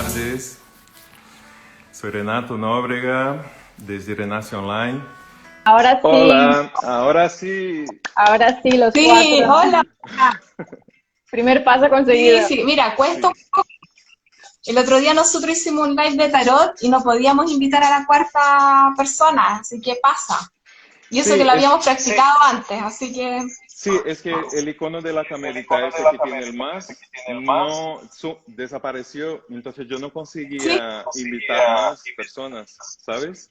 tardes. Soy Renato Nóbrega, desde Renace Online. Ahora sí, Hola, ahora sí. ahora sí, los Sí, cuatro. hola. Primer paso Sí, conseguido. sí, mira, cuento Sí, un poco. El otro día nosotros hicimos un live de tarot y no podíamos invitar a la cuarta persona, así que pasa. Y eso que sí, lo habíamos practicado antes, así que sí, es que el icono de la camerita, ese que tiene el más, no desapareció, entonces yo no sí, conseguía invitar más personas, ¿sabes?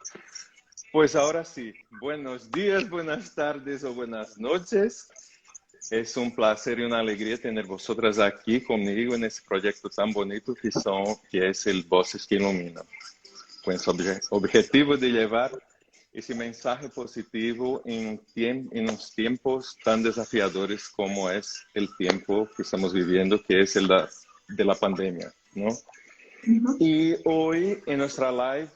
Pues ahora sí, buenos días, buenas tardes o buenas noches. Es un placer y una alegría tener vosotras aquí conmigo en este proyecto tan bonito que es el Voces que Iluminam. Con ese objetivo de llevar ese mensaje positivo en los tiempos tan desafiadores como es el tiempo que estamos viviendo, que es de la pandemia, ¿no? Y hoy en nuestra live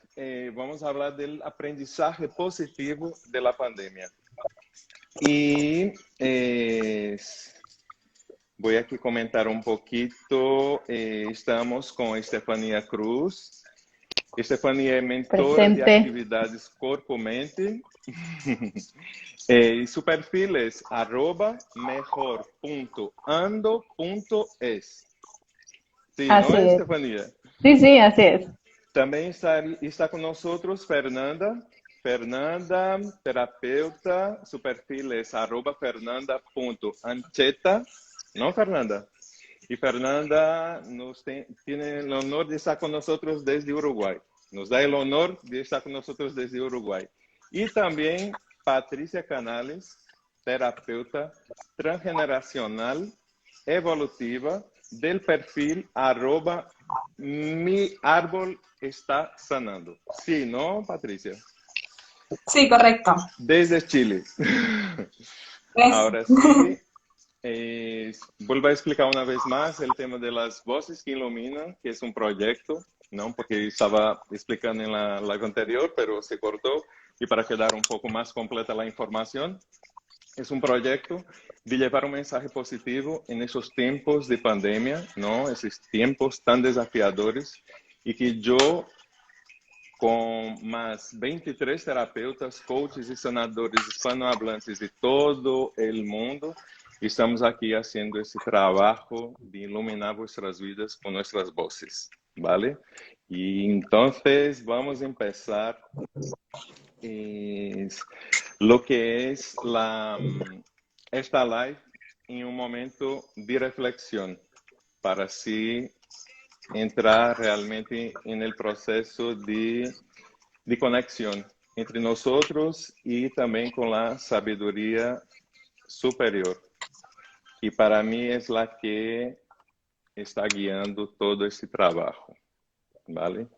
vamos a hablar del aprendizaje positivo de la pandemia. Y voy aquí a comentar un poquito. Estamos con Estefanía Cruz. Estefanía es mentora de Presente. actividades corpo-mente. Y su perfil es @mejor.ando.es. Sí, Así ¿no, es. Estefanía? Sí, sí, así es. Também está con nosotros Fernanda. Fernanda, terapeuta, su perfil es @fernanda.ancheta, ¿no, Fernanda? Y Fernanda tiene el honor de estar con nosotros desde Uruguay. Nos da el honor de estar con nosotros desde Uruguay. Y también Patricia Canales, terapeuta transgeneracional evolutiva del perfil @mi árbol está sanando. Sí, ¿no, Patricia? sí, correcto. Desde Chile. Es, Ahora sí, vuelvo a explicar una vez más el tema de las voces que iluminan, que es un proyecto, ¿no? Porque estaba explicando en la live anterior, pero se cortó. Y para quedar un poco más completa la información, es un proyecto de llevar un mensaje positivo en esos tiempos de pandemia, ¿no? Esos tiempos tan desafiadores y que yo con más 23 terapeutas, coaches y sanadores hispanohablantes de todo el mundo, estamos aquí haciendo ese trabajo de iluminar vuestras vidas con nuestras voces, ¿vale? Y entonces vamos a empezar lo que es esta live en un momento de reflexión para así entrar realmente en el proceso de conexión entre nosotros y también con la sabiduría superior. Y para mí es la que está guiando todo este trabajo, ¿vale?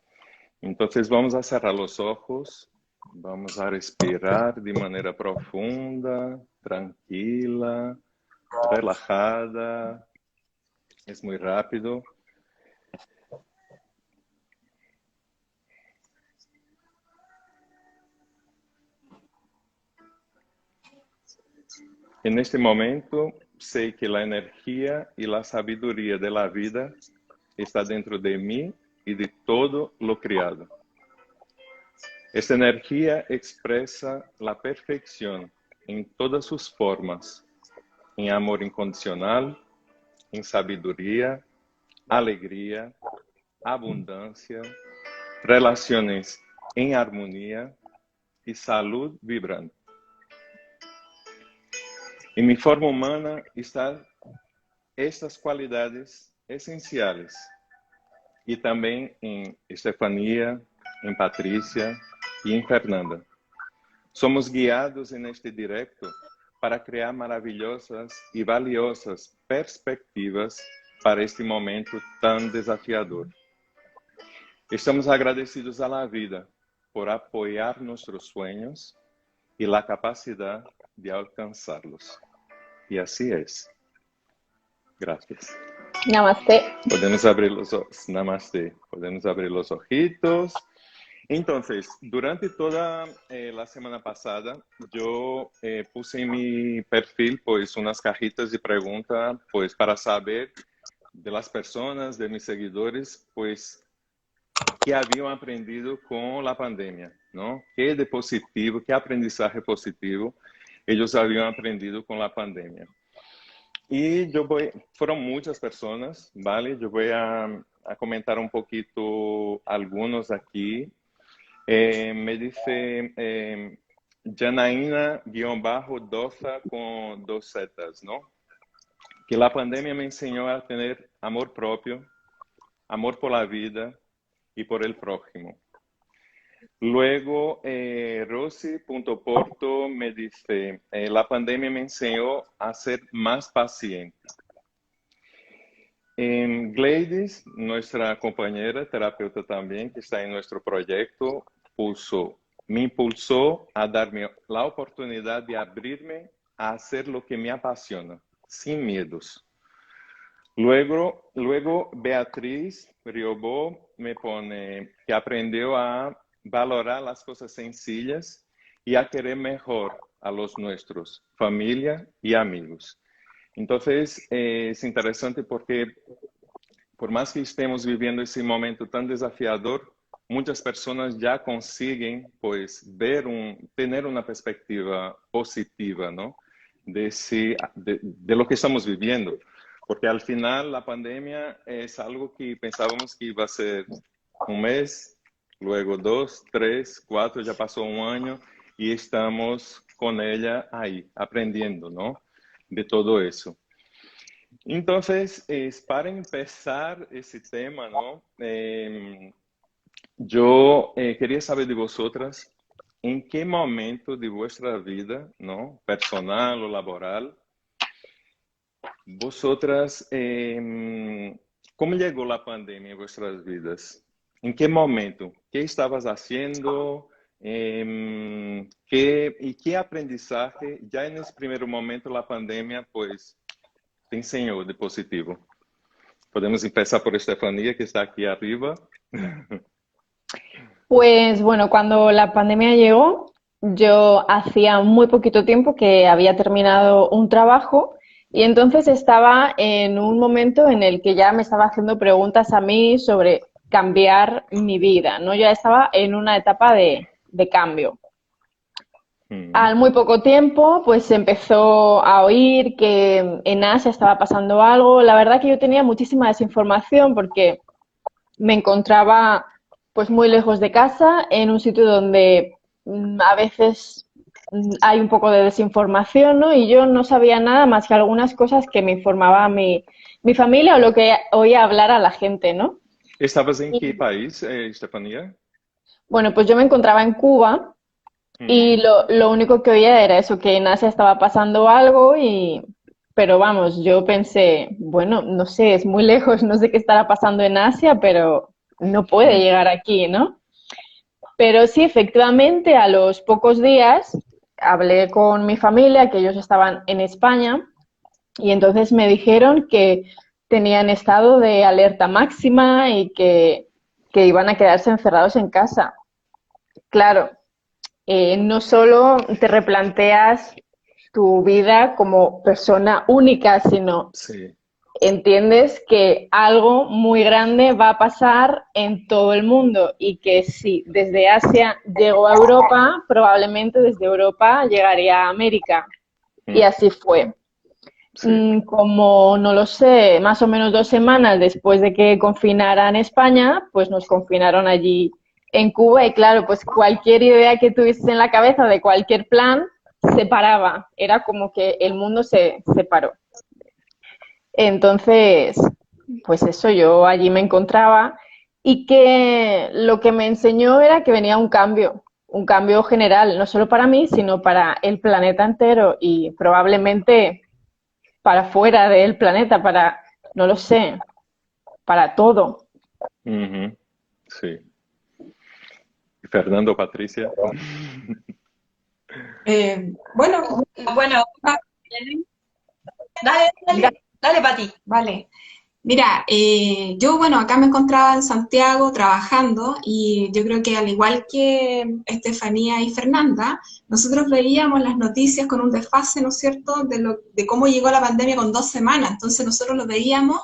Entonces vamos a cerrar los ojos, vamos a respirar de manera profunda, tranquila, relajada. Es muy rápido. En este momento, sé que la energía y la sabiduría de la vida está dentro de mí y de todo lo criado. Esta energía expresa la perfección en todas sus formas, en amor incondicional, en sabiduría, alegría, abundancia, relaciones en armonía y salud vibrante. En mi forma humana están estas cualidades esenciales y también en Estefanía, en Patricia y en Fernanda. Somos guiados en este directo para crear maravillosas y valiosas perspectivas para este momento tan desafiador. Estamos agradecidos a la vida por apoyar nuestros sueños y la capacidad de alcanzarlos. Y así es. Gracias. Namaste. Podemos abrir los ojos. Namaste. Podemos abrir los ojitos. Entonces, durante toda la semana pasada, yo puse en mi perfil, pues, unas cajitas de preguntas, pues, para saber de las personas, de mis seguidores, pues, que habían aprendido con la pandemia, ¿no? ¿Qué de positivo, qué aprendizaje positivo ellos habían aprendido con la pandemia? Y fueron muchas personas, ¿vale? Yo voy a comentar un poquito algunos aquí. Me dice Janaína-Doza con dos zetas, ¿no? Que la pandemia me enseñó a tener amor propio, amor por la vida y por el prójimo. Luego, Rosy.porto me dice, la pandemia me enseñó a ser más paciente. Gladys, nuestra compañera, terapeuta también, que está en nuestro proyecto, me impulsó a darme la oportunidad de abrirme a hacer lo que me apasiona, sin miedos. Luego Beatriz Riobó me pone que aprendió a valorar las cosas sencillas y a querer mejor a los nuestros, familia y amigos. Entonces, es interesante porque por más que estemos viviendo ese momento tan desafiador, muchas personas ya consiguen, pues, tener una perspectiva positiva, ¿no? De lo que estamos viviendo. Porque al final la pandemia es algo que pensábamos que iba a ser un mes, luego 2, 3, 4, ya pasó un año y estamos con ella ahí, aprendiendo, ¿no? De todo eso. Entonces, para empezar ese tema, ¿no? Yo quería saber de vosotras, ¿en qué momento de vuestra vida, ¿no? Personal o laboral, vosotras, ¿cómo llegó la pandemia en vuestras vidas? ¿En qué momento? ¿Qué estabas haciendo? ¿Y qué aprendizaje ya en ese primer momento la pandemia, pues, te enseñó de positivo? Podemos empezar por Estefanía, que está aquí arriba. Pues bueno, cuando la pandemia llegó, yo hacía muy poquito tiempo que había terminado un trabajo y entonces estaba en un momento en el que ya me estaba haciendo preguntas a mí sobre cambiar mi vida, ¿no? Ya estaba en una etapa de cambio. Al muy poco tiempo, pues se empezó a oír que en Asia estaba pasando algo. La verdad que yo tenía muchísima desinformación porque me encontraba pues muy lejos de casa, en un sitio donde a veces hay un poco de desinformación, ¿no? Y yo no sabía nada más que algunas cosas que me informaba mi familia o lo que oía hablar a la gente, ¿no? ¿Estabas en qué país, Estefanía? Bueno, pues yo me encontraba en Cuba y lo único que oía era eso, que en Asia estaba pasando algo pero vamos, yo pensé, bueno, no sé, es muy lejos, no sé qué estará pasando en Asia, pero no puede llegar aquí, ¿no? Pero sí, efectivamente, a los pocos días hablé con mi familia, que ellos estaban en España, y entonces me dijeron que tenían estado de alerta máxima y que iban a quedarse encerrados en casa. Claro, no solo te replanteas tu vida como persona única, sino Sí. entiendes que algo muy grande va a pasar en todo el mundo y que si desde Asia llegó a Europa, probablemente desde Europa llegaría a América. Y así fue. Sí. Como, no lo sé, más o menos 2 semanas después de que confinaran España, pues nos confinaron allí en Cuba y claro, pues cualquier idea que tuvieses en la cabeza de cualquier plan se paraba. Era como que el mundo se paró. Entonces, pues eso, yo allí me encontraba y que lo que me enseñó era que venía un cambio general, no solo para mí, sino para el planeta entero y probablemente para fuera del planeta, no lo sé, para todo. Sí. Fernando, Patricia. Bueno, Dale, Pati. vale. Mira, yo, bueno, acá me encontraba en Santiago trabajando y yo creo que al igual que Estefanía y Fernanda, nosotros veíamos las noticias con un desfase, ¿no es cierto?, de cómo llegó la pandemia con 2 semanas. Entonces nosotros lo veíamos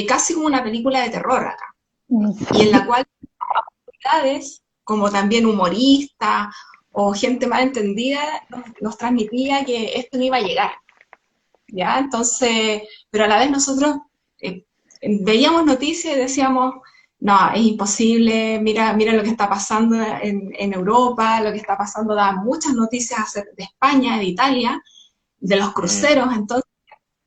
casi como una película de terror acá. y en la cual autoridades, como también humoristas o gente mal entendida, nos transmitía que esto no iba a llegar, ¿ya? Entonces, pero a la vez nosotros eh, veíamos noticias y decíamos, no, es imposible, mira, mira lo que está pasando en Europa, lo que está pasando, da muchas noticias de España, de Italia, de los Ujú, cruceros, entonces,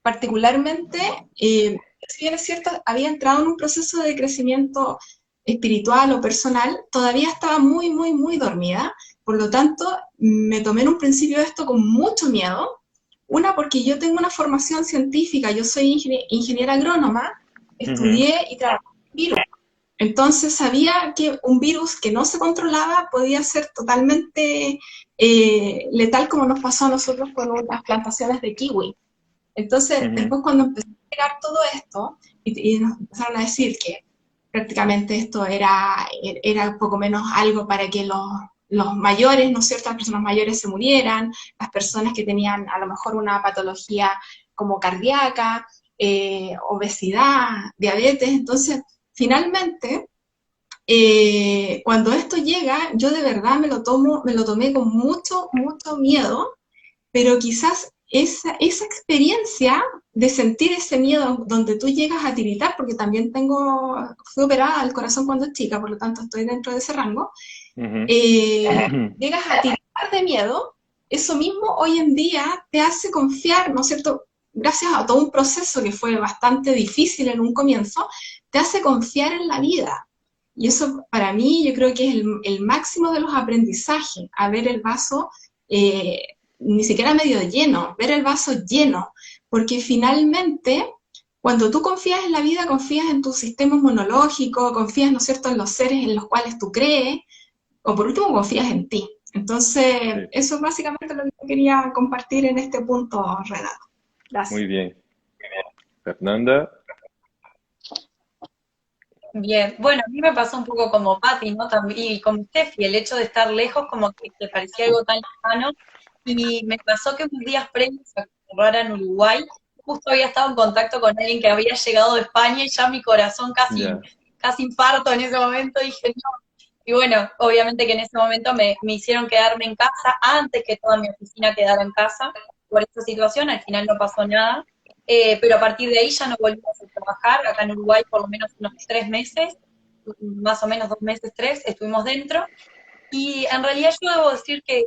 particularmente, si bien es cierto, había entrado en un proceso de crecimiento espiritual o personal, todavía estaba muy, muy, muy dormida, por lo tanto, me tomé en un principio esto con mucho miedo, una, porque yo tengo una formación científica, yo soy ingeniera agrónoma, ujú, estudié y trabajé en virus. Entonces sabía que un virus que no se controlaba podía ser totalmente letal, como nos pasó a nosotros con las plantaciones de kiwi. Entonces, ujú. después cuando empezó a llegar todo esto, y nos empezaron a decir que prácticamente esto era poco menos algo para que los mayores, ¿no es cierto?, las personas mayores se murieran, las personas que tenían a lo mejor una patología como cardíaca, obesidad, diabetes. Entonces, finalmente, cuando esto llega, yo de verdad me lo tomé con mucho, mucho miedo, pero quizás esa experiencia de sentir ese miedo donde tú llegas a tiritar, porque también fui operada al corazón cuando chica, por lo tanto estoy dentro de ese rango, Ujú. llegas a tiritar de miedo, eso mismo hoy en día te hace confiar, ¿no es cierto? Gracias a todo un proceso que fue bastante difícil en un comienzo, te hace confiar en la vida. Y eso para mí yo creo que es el máximo de los aprendizajes, a ver el vaso ni siquiera medio lleno, ver el vaso lleno, porque finalmente cuando tú confías en la vida, confías en tu sistema inmunológico, confías, ¿no es cierto?, en los seres en los cuales tú crees, o por último confías en ti. Entonces, Sí, eso es básicamente lo que quería compartir en este punto, Renato. muy Gracias. bien. Fernanda, Bien, bueno, a mí me pasó un poco como Patti, ¿no? También, y como Steffi, el hecho de estar lejos como que parecía algo tan lejano. Y me pasó que unos días previos a que cerrara en Uruguay, justo había estado en contacto con alguien que había llegado de España y ya mi corazón casi, ya. casi infarto en ese momento. Dije, no. Y bueno, obviamente que en ese momento me hicieron quedarme en casa antes que toda mi oficina quedara en casa por esta situación. Al final no pasó nada. Pero a partir de ahí ya no volvimos a trabajar. Acá en Uruguay por lo menos unos 3 meses, más o menos 2 meses, tres, estuvimos dentro. Y en realidad yo debo decir que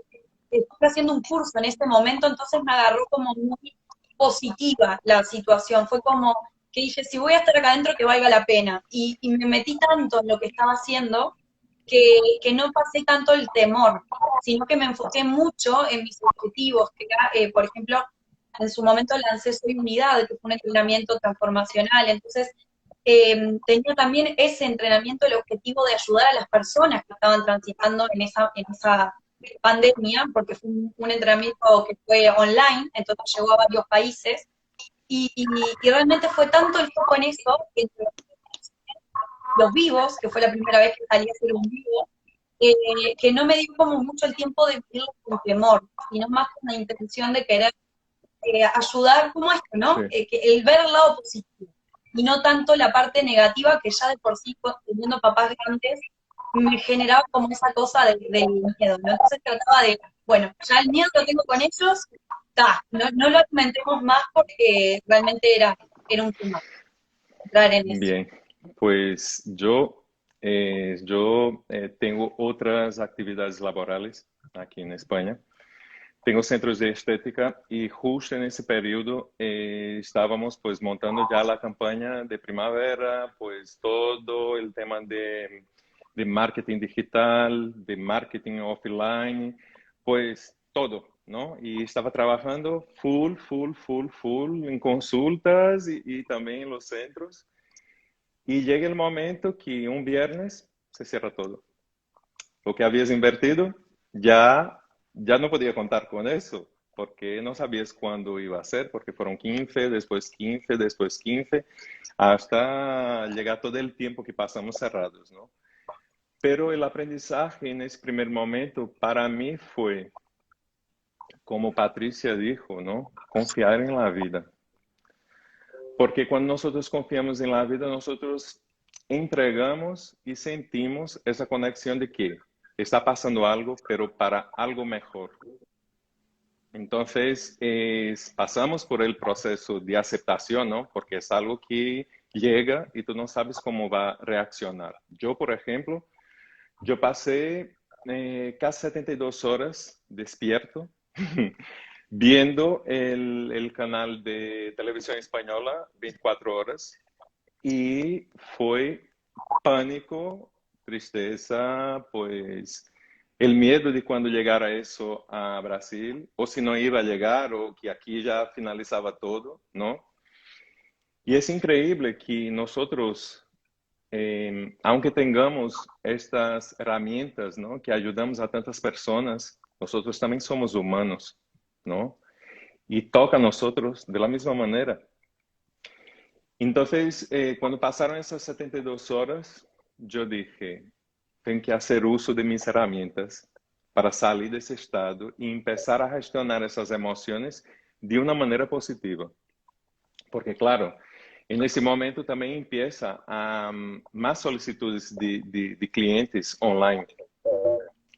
estuve haciendo un curso en este momento, entonces me agarró como muy positiva la situación. Fue como que dije, si voy a estar acá adentro, que valga la pena. Y me metí tanto en lo que estaba haciendo que no pasé tanto el temor, sino que me enfoqué mucho en mis objetivos, que era, por ejemplo, en su momento lancé Soy Unidad, que fue un entrenamiento transformacional. Entonces, tenía también ese entrenamiento, el objetivo de ayudar a las personas que estaban transitando en esa pandemia, porque fue un entrenamiento que fue online, entonces llegó a varios países, y realmente fue tanto el foco en eso, que los vivos, que fue la primera vez que salí a hacer un vivo, que no me dio como mucho el tiempo de vivirlo con temor, sino más con la intención de querer ayudar como esto, Sí, ¿no? El ver el lado positivo y no tanto la parte negativa que ya de por sí, teniendo papás grandes, me generaba como esa cosa del miedo, ¿no? Entonces trataba de, bueno, ya el miedo lo tengo con ellos, no lo alimentemos más porque realmente era un tema entrar en eso. bien. Pues yo tengo otras actividades laborales aquí en España. Tengo centros de estética y justo en ese periodo estábamos pues montando ya la campaña de primavera, pues todo el tema de marketing digital, de marketing offline, pues todo, ¿no? Y estaba trabajando full en consultas y también en los centros. Y llega el momento que un viernes se cierra todo. Lo que habías invertido ya no podía contar con eso, porque no sabías cuándo iba a ser, porque fueron 15, después 15, después 15, hasta llegar todo el tiempo que pasamos cerrados, ¿no? Pero el aprendizaje en ese primer momento para mí fue, como Patricia dijo, ¿no? Confiar en la vida. Porque cuando nosotros confiamos en la vida, nosotros entregamos y sentimos esa conexión de que está pasando algo, pero para algo mejor. Entonces, pasamos por el proceso de aceptación, ¿no? Porque es algo que llega y tú no sabes cómo va a reaccionar. Yo, por ejemplo, yo pasé casi 72 horas despierto viendo el canal de televisión española 24 horas y fue pánico, tristeza, pues el miedo de cuando llegara eso a Brasil, o si no iba a llegar, o que aquí ya finalizaba todo, ¿no? Y es increíble que nosotros, aunque tengamos estas herramientas, ¿no? Que ayudamos a tantas personas, nosotros también somos humanos, ¿no? Y toca a nosotros de la misma manera. Entonces, cuando pasaron esas 72 horas, yo dije, tenho que fazer uso de minhas ferramentas para sair desse estado e começar a gestionar essas emoções de uma maneira positiva. Porque, claro, nesse momento também começa a mais solicitudes de clientes online.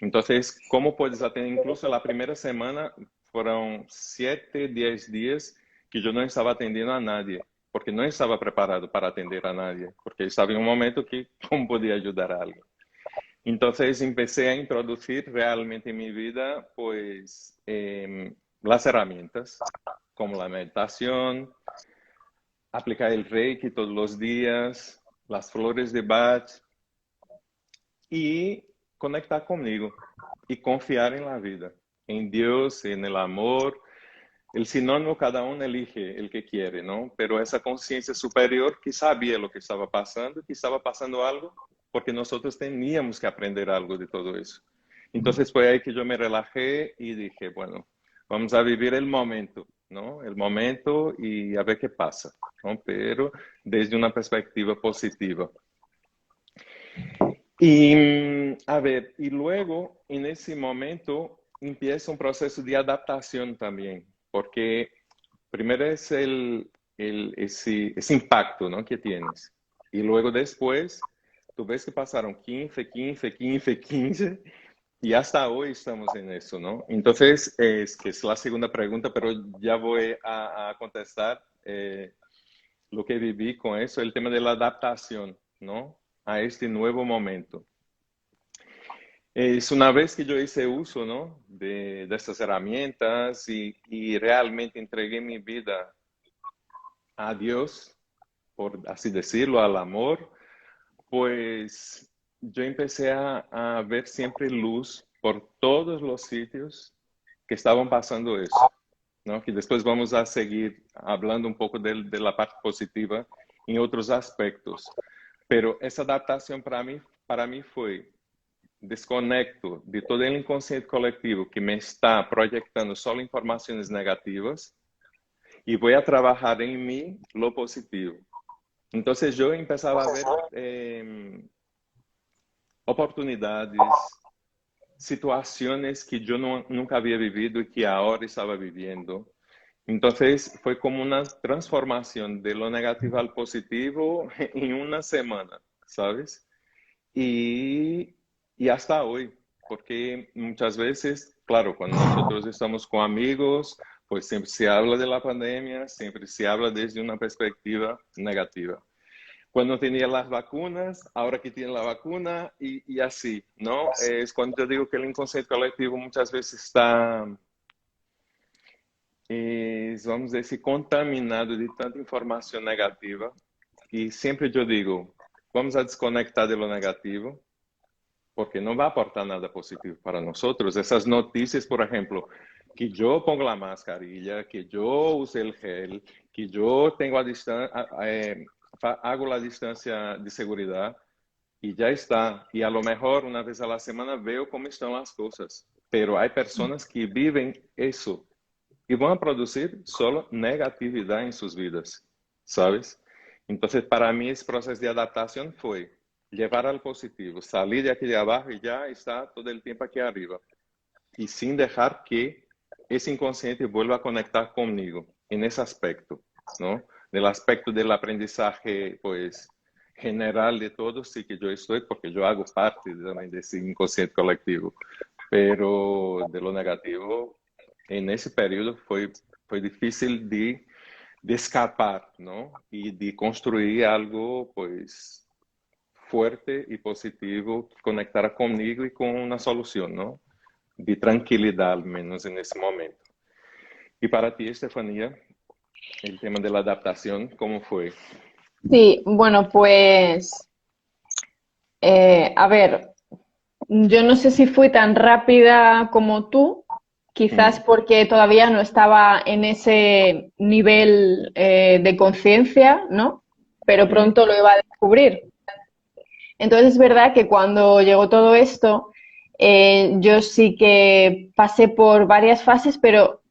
Então, como podes atender, incluso na primeira semana, foram 7, 10 dias que eu não estava atendendo a nadie, porque não estava preparado para atender a nadie, porque estava em um momento que como podia ajudar a alguém. Entonces empecé a introducir realmente en mi vida pues las herramientas como la meditación, aplicar el Reiki todos los días, las flores de Bach y conectar conmigo y confiar en la vida, en Dios, en el amor. El sinónimo cada uno elige el que quiere, ¿no? Pero esa conciencia superior que sabía lo que estaba pasando algo, porque nosotros teníamos que aprender algo de todo eso. Entonces fue ahí que yo me relajé y dije, bueno, vamos a vivir el momento, ¿no? El momento y a ver qué pasa, ¿no? Pero desde una perspectiva positiva. Y a ver, y luego en ese momento empieza un proceso de adaptación también, porque primero es ese impacto, ¿no? Que tienes. Y luego después, tú ves que pasaron 15 y hasta hoy estamos en eso, ¿no? Entonces, que es la segunda pregunta, pero ya voy a contestar lo que viví con eso, el tema de la adaptación, ¿no? A este nuevo momento. Es una vez que yo hice uso, ¿no? de estas herramientas y realmente entregué mi vida a Dios, por así decirlo, al amor, pues yo empecé a ver siempre luz por todos los sitios que estaban pasando eso, ¿no? Que después vamos a seguir hablando un poco de la parte positiva en otros aspectos. Pero esa adaptación para mí fue desconecto de todo el inconsciente colectivo que me está proyectando solo informaciones negativas y voy a trabajar en mí lo positivo. Entonces yo empezaba a ver oportunidades, situaciones que yo nunca había vivido y que ahora estaba viviendo. Entonces fue como una transformación de lo negativo al positivo en una semana, ¿sabes? Y hasta hoy, porque muchas veces, claro, cuando nosotros estamos con amigos, pues siempre se habla de la pandemia, siempre se habla desde una perspectiva negativa. Cuando tenía las vacunas, ahora que tiene la vacuna y así, ¿no? Es cuando yo digo que el inconsciente colectivo muchas veces está, vamos a decir, contaminado de tanta información negativa. Y siempre yo digo, vamos a desconectar de lo negativo, porque no va a aportar nada positivo para nosotros. Esas noticias, por ejemplo, que yo pongo la mascarilla, que yo use el gel, que yo tengo hago la distancia de seguridad y ya está. Y a lo mejor una vez a la semana veo cómo están las cosas. Pero hay personas que viven eso y van a producir solo negatividad en sus vidas, ¿sabes? Entonces, para mí, ese proceso de adaptación fue llevar al positivo, salir de aquí de abajo y ya está todo el tiempo aquí arriba. Y sin dejar que ese inconsciente vuelva a conectar conmigo en ese aspecto, ¿no? Del aspecto del aprendizaje, pues, general de todo sí que yo estoy, porque yo hago parte también de ese inconsciente colectivo, pero de lo negativo, en ese periodo fue difícil de escapar, ¿no? Y de construir algo, pues, fuerte y positivo que conectara conmigo y con una solución, ¿no? De tranquilidad, al menos en ese momento. Y para ti, Estefanía, el tema de la adaptación, ¿cómo fue? Sí, bueno, pues, a ver, yo no sé si fui tan rápida como tú, quizás Mm, porque todavía no estaba en ese nivel de conciencia, ¿no? Pero mm, pronto lo iba a descubrir. Entonces es verdad que cuando llegó todo esto, yo sí que pasé por varias fases, pero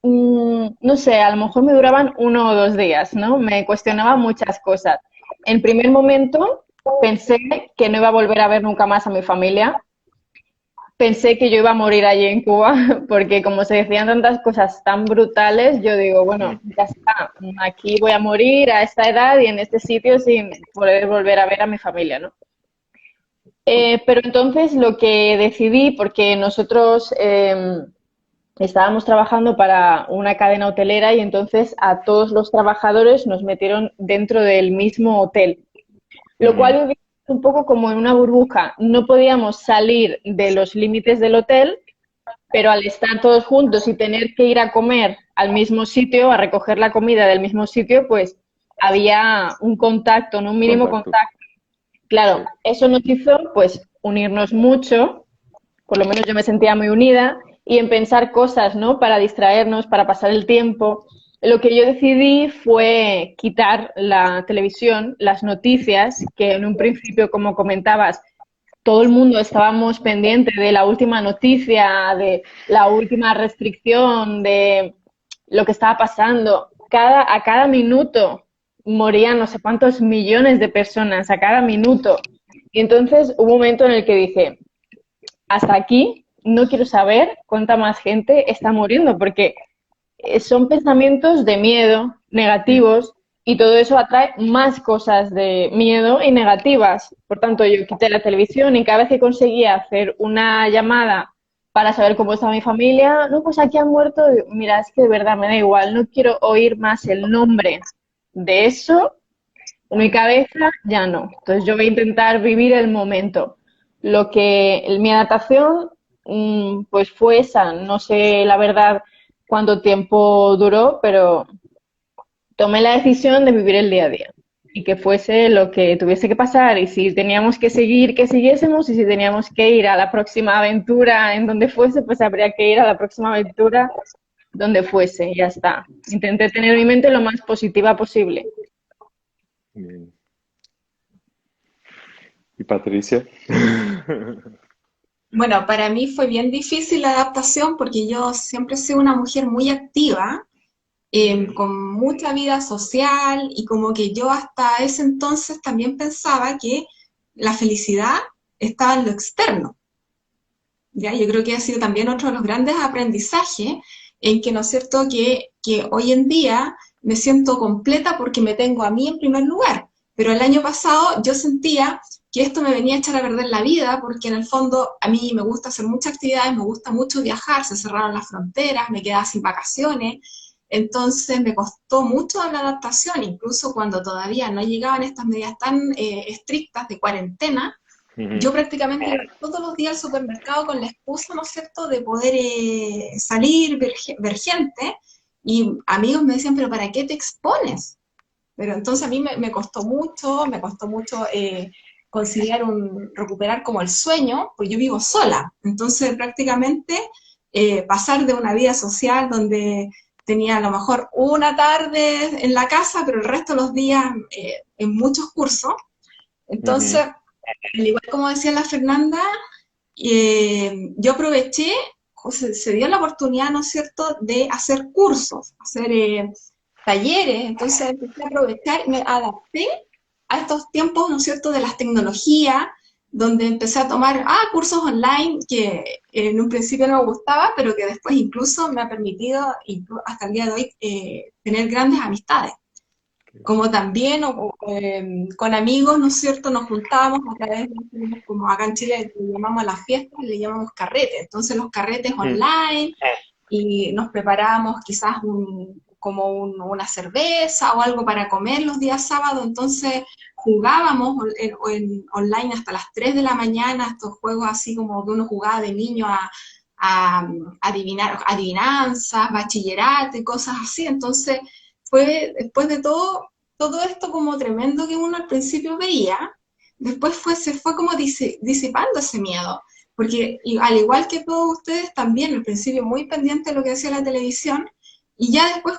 no sé, a lo mejor me duraban 1 o 2 días, ¿no? Me cuestionaba muchas cosas. En primer momento pensé que no iba a volver a ver nunca más a mi familia. Pensé que yo iba a morir allí en Cuba, porque como se decían tantas cosas tan brutales, yo digo, bueno, mm, ya está, aquí voy a morir a esta edad y en este sitio sin poder volver a ver a mi familia, ¿no? Pero entonces lo que decidí, porque nosotros estábamos trabajando para una cadena hotelera y entonces a todos los trabajadores nos metieron dentro del mismo hotel, lo cual mm, vivimos un poco como en una burbuja. No podíamos salir de los límites del hotel, pero al estar todos juntos y tener que ir a comer al mismo sitio, a recoger la comida del mismo sitio, pues había un contacto, ¿no? Un mínimo contacto, contacto. Claro, sí. eso nos hizo pues unirnos mucho, por lo menos yo me sentía muy unida, y en pensar cosas, ¿no? Para distraernos, para pasar el tiempo. Lo que yo decidí fue quitar la televisión, las noticias, que en un principio, como comentabas, todo el mundo estábamos pendientes de la última noticia, de la última restricción, de lo que estaba pasando. A cada minuto morían no sé cuántos millones de personas, a cada minuto. Y entonces hubo un momento en el que dije, hasta aquí, no quiero saber cuánta más gente está muriendo, porque son pensamientos de miedo, Mm, negativos, y todo eso atrae más cosas de miedo y negativas. Por tanto, yo quité la televisión y cada vez que conseguía hacer una llamada para saber cómo estaba mi familia, no, pues aquí han muerto, mira, es que de verdad me da igual, no quiero oír más el nombre de eso en mi cabeza, ya no. Entonces yo voy a intentar vivir el momento. Mi adaptación, pues fue esa. No sé la verdad cuánto tiempo duró, pero tomé la decisión de vivir el día a día y que fuese lo que tuviese que pasar y si teníamos que seguir, que siguiésemos y si teníamos que ir a la próxima aventura en donde fuese, pues habría que ir a la próxima aventura donde fuese y ya está. Intenté tener mi mente lo más positiva posible. bien. ¿Y Patricia? Bueno, para mí fue bien difícil la adaptación porque yo siempre he sido una mujer muy activa, Mm, con mucha vida social y como que yo hasta ese entonces también pensaba que la felicidad estaba en lo externo. ¿Ya? Yo creo que ha sido también otro de los grandes aprendizajes en que, ¿no es cierto?, que hoy en día me siento completa porque me tengo a mí en primer lugar. Pero el año pasado yo sentía que esto me venía a echar a perder la vida porque en el fondo a mí me gusta hacer muchas actividades, me gusta mucho viajar, se cerraron las fronteras, me quedaba sin vacaciones, entonces me costó mucho la adaptación, incluso cuando todavía no llegaban estas medidas tan estrictas de cuarentena, yo ujú, prácticamente iba todos los días al supermercado con la excusa, ¿no es cierto?, de poder salir, ver gente, y amigos me decían, pero ¿para qué te expones? Pero entonces a mí me costó mucho conciliar recuperar como el sueño, pues yo vivo sola, entonces prácticamente pasar de una vida social donde tenía a lo mejor una tarde en la casa, pero el resto de los días en muchos cursos, entonces, ujú, al igual como decía la Fernanda, yo aproveché, se dio la oportunidad, ¿no es cierto?, de hacer cursos, hacer talleres, entonces empecé a aprovechar, me adapté a estos tiempos, ¿no es cierto?, de las tecnologías, donde empecé a tomar cursos online que en un principio no me gustaba, pero que después incluso me ha permitido, hasta el día de hoy, tener grandes amistades. como también con amigos, ¿no es cierto? Nos juntábamos a través de, como acá en Chile le llamamos a las fiestas, le llamamos carretes. Entonces los carretes Mm. online y nos preparábamos quizás una cerveza o algo para comer los días sábados. Entonces jugábamos online hasta las 3 de la mañana, estos juegos así como que uno jugaba de niño a adivinanzas, bachillerato y cosas así. Entonces fue después de todo esto como tremendo que uno al principio veía, después se fue como disipando ese miedo, porque al igual que todos ustedes también al principio muy pendiente de lo que decía la televisión, y ya después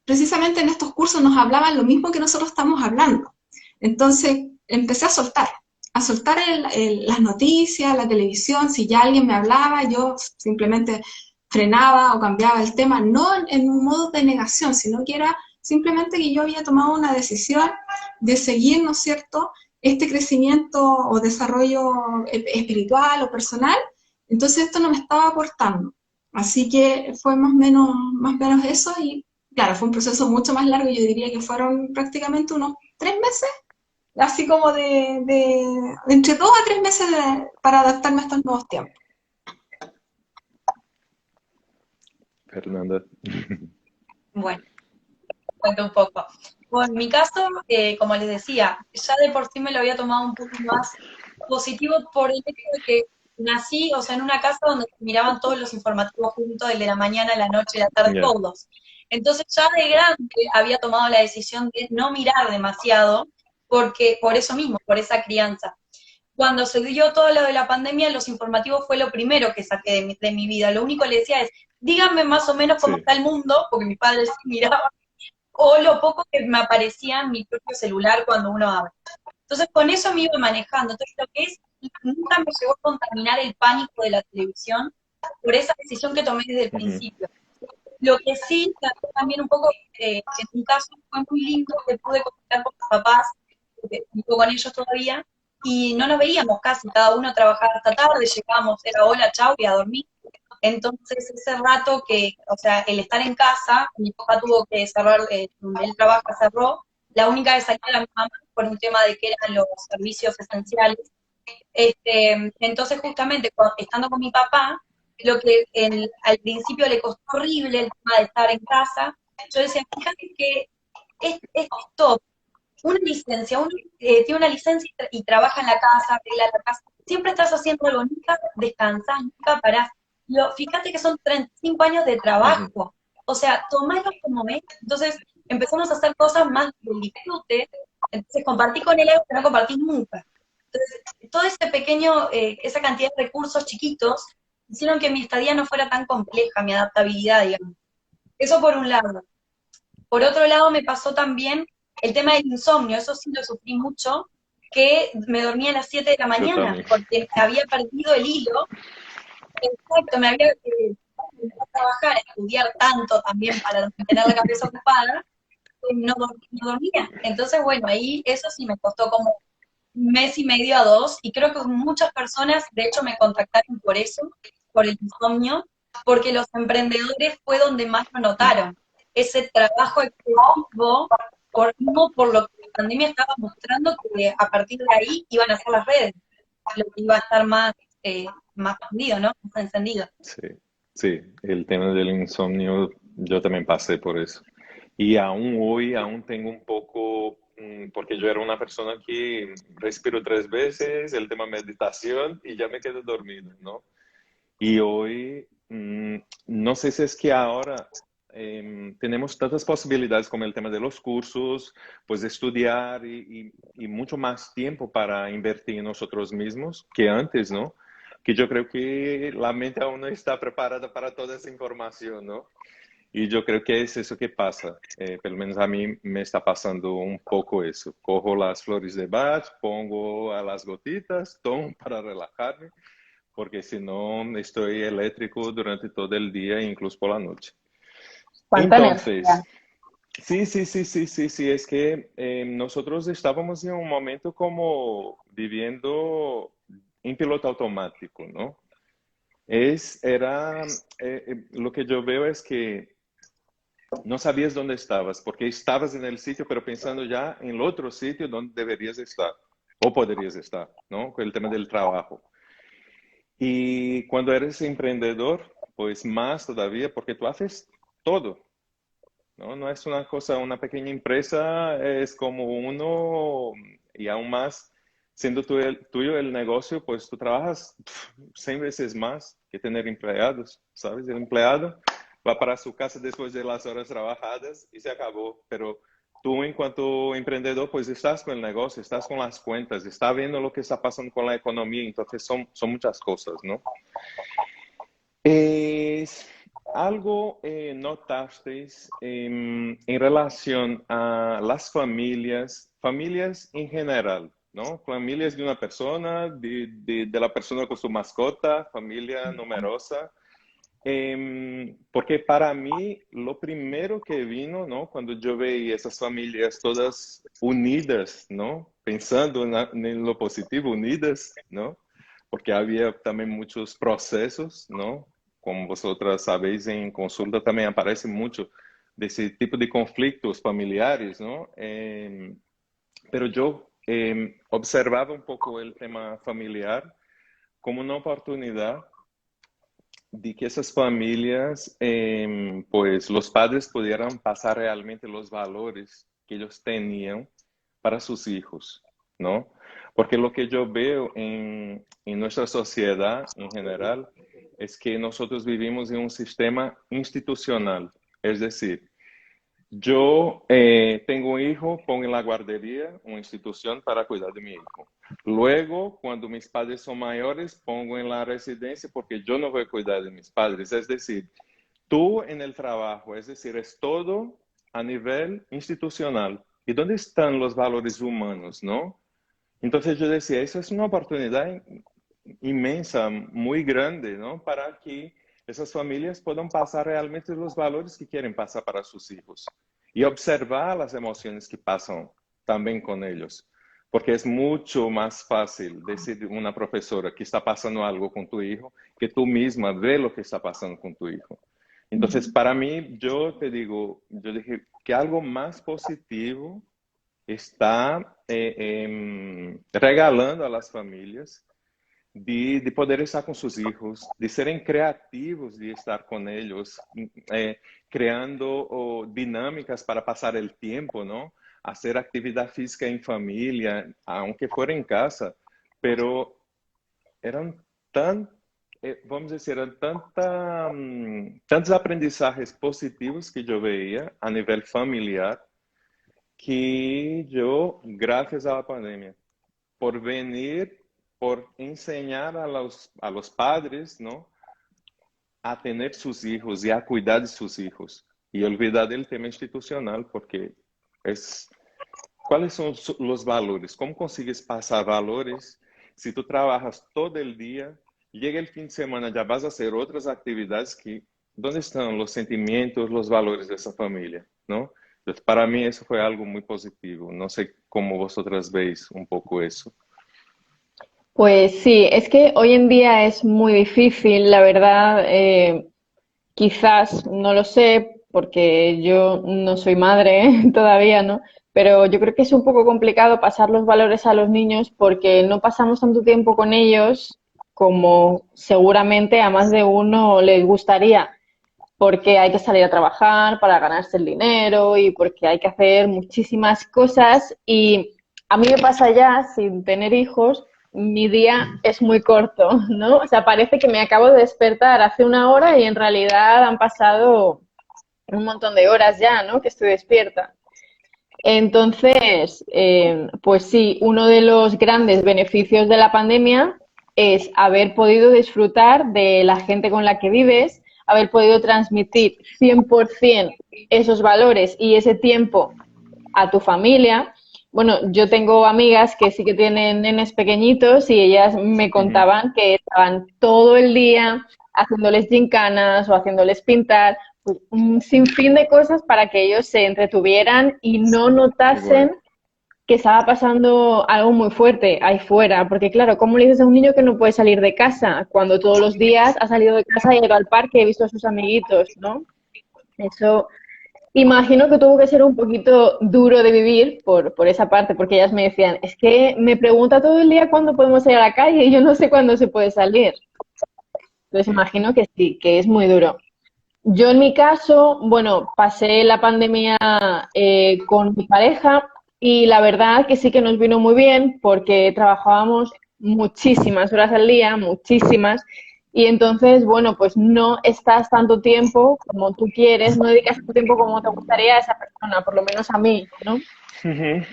precisamente en estos cursos nos hablaban lo mismo que nosotros estamos hablando. Entonces empecé a soltar las noticias, la televisión, si ya alguien me hablaba, yo simplemente frenaba o cambiaba el tema, no en un modo de negación, sino que era simplemente que yo había tomado una decisión de seguir, ¿no es cierto?, este crecimiento o desarrollo espiritual o personal, entonces esto no me estaba aportando. Así que fue más o menos eso y claro, fue un proceso mucho más largo, yo diría que fueron prácticamente unos 3 meses, así como de entre 2 a 3 meses para adaptarme a estos nuevos tiempos. Fernanda. Bueno, cuento un poco. Bueno, en mi caso, como les decía, ya de por sí me lo había tomado un poco más positivo por el hecho de que nací, o sea, en una casa donde se miraban todos los informativos juntos, el de la mañana, la noche, la tarde, Ya. todos. Entonces ya de grande había tomado la decisión de no mirar demasiado, porque por eso mismo, por esa crianza. Cuando se dio todo lo de la pandemia, los informativos fue lo primero que saqué de mi vida. Lo único que le decía es, díganme más o menos cómo Sí. está el mundo, porque mis padres sí miraban, o lo poco que me aparecía en mi propio celular cuando uno abre. Entonces, con eso me iba manejando. Entonces, lo que es, nunca me llegó a contaminar el pánico de la televisión por esa decisión que tomé desde el Ujú. principio. Lo que sí, también un poco, en un caso fue muy lindo que pude conectar con mis papás, porque vivo con ellos todavía, y no nos veíamos casi, cada uno trabajaba hasta tarde, llegábamos, era hola, chau, y a dormir. Entonces, ese rato que, o sea, el estar en casa, mi papá tuvo que cerrar, donde él trabaja cerró, la única que salía era mi mamá por un tema de que eran los servicios esenciales. Entonces, justamente, estando con mi papá, lo que al principio le costó horrible el tema de estar en casa, yo decía, fíjate que es todo. Una licencia, uno tiene una licencia y trabaja en la casa, arregla la casa, siempre estás haciendo algo, nunca descansas, nunca parás. Fíjate que son 35 años de Ujú. trabajo, o sea, tomalo como mes. Entonces empezamos a hacer cosas más del disfrute, entonces compartí con él algo que no compartís nunca. Entonces, todo ese pequeño, esa cantidad de recursos chiquitos, hicieron que mi estadía no fuera tan compleja, mi adaptabilidad, digamos. Eso por un lado. Por otro lado, me pasó también el tema del insomnio, eso sí lo sufrí mucho, que me dormía a las 7 de la Yo mañana, también. porque había perdido el hilo. Exacto, me había a trabajar, a estudiar tanto también para mantener la cabeza ocupada, no dormía. Entonces, bueno, ahí eso sí me costó como 1 mes y medio a 2, y creo que muchas personas, de hecho, me contactaron por eso, por el insomnio, porque los emprendedores fue donde más lo notaron. Ese trabajo excesivo, mismo por lo que la pandemia estaba mostrando, que a partir de ahí iban a ser las redes, lo que iba a estar más prendido, ¿no? Más encendido. Sí, sí, el tema del insomnio, yo también pasé por eso. Y aún hoy, aún tengo un poco, porque yo era una persona que respiro 3 veces, el tema meditación y ya me quedo dormido, ¿no? Y hoy, no sé si es que ahora tenemos tantas posibilidades como el tema de los cursos, pues estudiar y mucho más tiempo para invertir en nosotros mismos que antes, ¿no? Que yo creo que la mente aún no está preparada para toda esa información, ¿no? Y yo creo que es eso que pasa. Pelo menos a mí me está pasando un poco eso. Cojo las flores de Bach, pongo a las gotitas, tomo para relajarme, porque si no estoy eléctrico durante todo el día, incluso por la noche. ¿Cuánta Entonces, energía? sí, sí, sí, sí, sí, sí, es que nosotros estábamos en un momento como viviendo en piloto automático, ¿no? Lo que yo veo es que no sabías dónde estabas, porque estabas en el sitio, pero pensando ya en el otro sitio donde deberías estar o podrías estar, ¿no? Con el tema del trabajo. Y cuando eres emprendedor, pues más todavía, porque tú haces todo, ¿no? No es una cosa, una pequeña empresa, es como uno, y aún más, siendo tuyo el negocio, pues tú trabajas 100 veces más que tener empleados, ¿sabes? El empleado va para su casa después de las horas trabajadas y se acabó, pero tú en cuanto emprendedor, pues estás con el negocio, estás con las cuentas, estás viendo lo que está pasando con la economía, entonces son muchas cosas, ¿no? Es algo notasteis en relación a las familias, familias en general, ¿no? Familias de una persona, de la persona con su mascota, familia numerosa. Porque para mí lo primero que vino, ¿no? Cuando yo veía esas familias todas unidas, ¿no? Pensando en lo positivo, unidas, ¿no? Porque había también muchos procesos, ¿no? Como vosotras sabéis, en consulta también aparece mucho de ese tipo de conflictos familiares, ¿no? Pero yo observaba un poco el tema familiar como una oportunidad de que esas familias, pues los padres pudieran pasar realmente los valores que ellos tenían para sus hijos, ¿no? Porque lo que yo veo en nuestra sociedad en general es que nosotros vivimos en un sistema institucional, es decir, yo tengo un hijo, pongo en la guardería, una institución para cuidar de mi hijo. Luego, cuando mis padres son mayores, pongo en la residencia porque yo no voy a cuidar de mis padres. Es decir, tú en el trabajo, es decir, es todo a nivel institucional. ¿Y dónde están los valores humanos, no? Entonces yo decía, eso es una oportunidad inmensa, muy grande, ¿no? Para que esas familias puedan pasar realmente los valores que quieren pasar para sus hijos y observar las emociones que pasan también con ellos. Porque es mucho más fácil decir una profesora que está pasando algo con tu hijo que tú misma ve lo que está pasando con tu hijo. Entonces, para mí, yo te digo, yo dije que algo más positivo está regalando a las familias de poder estar com seus hijos, de serem creativos, de estar com eles, criando dinâmicas para passar o tempo, não? Hacer atividade física em família, aunque fuera em casa, pero eram tan, vamos dizer, eram tantos aprendizajes positivos que eu veia a nível familiar, que eu, graças à pandemia, por venir, por enseñar a los padres, ¿no? A tener sus hijos y a cuidar de sus hijos. Y olvidar del tema institucional, porque es, ¿cuáles son los valores? ¿Cómo consigues pasar valores si tú trabajas todo el día, llega el fin de semana, ya vas a hacer otras actividades que, ¿dónde están los sentimientos, los valores de esa familia, ¿no? Entonces, para mí eso fue algo muy positivo. No sé cómo vosotras veis un poco eso. Pues sí, es que hoy en día es muy difícil, la verdad, quizás, no lo sé, porque yo no soy madre todavía, ¿no? Pero yo creo que es un poco complicado pasar los valores a los niños porque no pasamos tanto tiempo con ellos como seguramente a más de uno les gustaría, porque hay que salir a trabajar para ganarse el dinero y porque hay que hacer muchísimas cosas y a mí me pasa ya sin tener hijos, mi día es muy corto, ¿no? O sea, parece que me acabo de despertar hace una hora y en realidad han pasado un montón de horas ya, ¿no? Que estoy despierta. Entonces, pues sí, uno de los grandes beneficios de la pandemia es haber podido disfrutar de la gente con la que vives, haber podido transmitir 100% esos valores y ese tiempo a tu familia. Bueno, yo tengo amigas que sí que tienen nenes pequeñitos y ellas me contaban que estaban todo el día haciéndoles gincanas o haciéndoles pintar, pues, un sinfín de cosas para que ellos se entretuvieran y no notasen que estaba pasando algo muy fuerte ahí fuera. Porque claro, ¿cómo le dices a un niño que no puede salir de casa cuando todos los días ha salido de casa y ha ido al parque y ha visto a sus amiguitos, ¿no? Eso imagino que tuvo que ser un poquito duro de vivir por esa parte, porque ellas me decían, es que me pregunta todo el día cuándo podemos ir a la calle y yo no sé cuándo se puede salir. Entonces imagino que sí, que es muy duro. Yo en mi caso, bueno, pasé la pandemia con mi pareja y la verdad que sí que nos vino muy bien porque trabajábamos muchísimas horas al día, muchísimas, y entonces, bueno, pues no estás tanto tiempo como tú quieres, no dedicas tanto tiempo como te gustaría a esa persona, por lo menos a mí, ¿no? Ujú.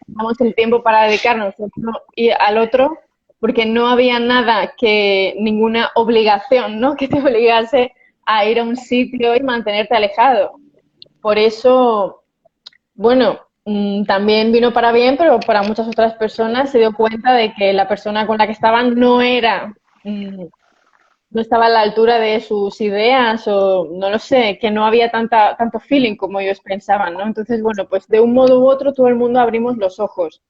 Damos el tiempo para dedicarnos uno y al otro porque no había nada que, ninguna obligación, ¿no? Que te obligase a ir a un sitio y mantenerte alejado. Por eso, bueno, también vino para bien, pero para muchas otras personas se dio cuenta de que la persona con la que estaban no era, no estaba a la altura de sus ideas o no lo sé, que no había tanto feeling como ellos pensaban, ¿no? Entonces, bueno, pues de un modo u otro todo el mundo abrimos los ojos,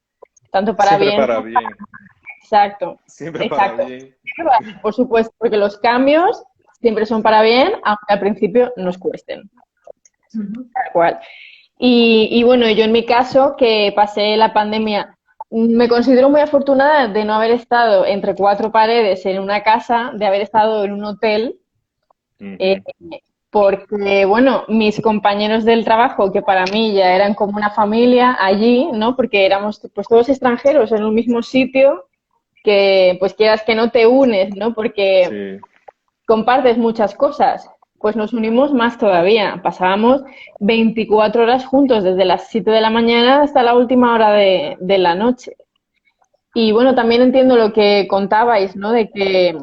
tanto para Siempre bien para como para... bien, Exacto, siempre para exacto. bien. Por supuesto, porque los cambios siempre son para bien, aunque al principio nos cuesten, Ujú. tal cual. Y bueno, yo en mi caso, que pasé la pandemia, me considero muy afortunada de no haber estado entre cuatro paredes en una casa, de haber estado en un hotel, eh, Ujú. porque, bueno, mis compañeros del trabajo, que para mí ya eran como una familia allí, ¿no? Porque éramos pues todos extranjeros en un mismo sitio, que pues quieras que no te unes, ¿no? Porque Sí. compartes muchas cosas, pues nos unimos más todavía. Pasábamos 24 horas juntos, desde las 7 de la mañana hasta la última hora de la noche. Y bueno, también entiendo lo que contabais, ¿no? De que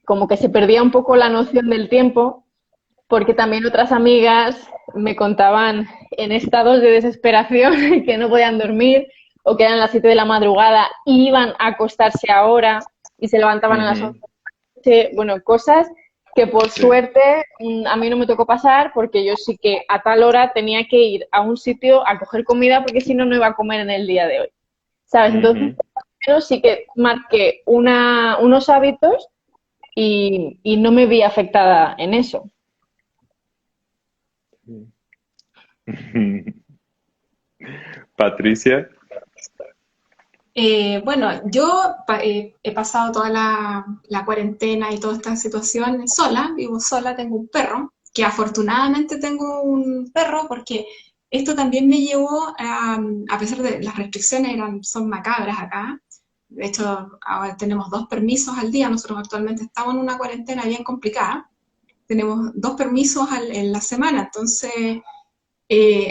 como que se perdía un poco la noción del tiempo, porque también otras amigas me contaban en estados de desesperación que no podían dormir o que eran las 7 de la madrugada y iban a acostarse ahora y se levantaban a las 11 Ujú. de la noche. Bueno, cosas que por Sí. suerte a mí no me tocó pasar porque yo sí que a tal hora tenía que ir a un sitio a coger comida porque si no, no iba a comer en el día de hoy. ¿Sabes? Entonces, Ujú. pero sí que marqué unos hábitos y no me vi afectada en eso. Patricia. Bueno, yo he pasado toda la cuarentena y toda esta situación sola, vivo sola, tengo un perro, que afortunadamente tengo un perro porque esto también me llevó a pesar de las restricciones son macabras acá. De hecho, ahora tenemos 2 permisos al día, nosotros actualmente estamos en una cuarentena bien complicada, tenemos 2 permisos en la semana, entonces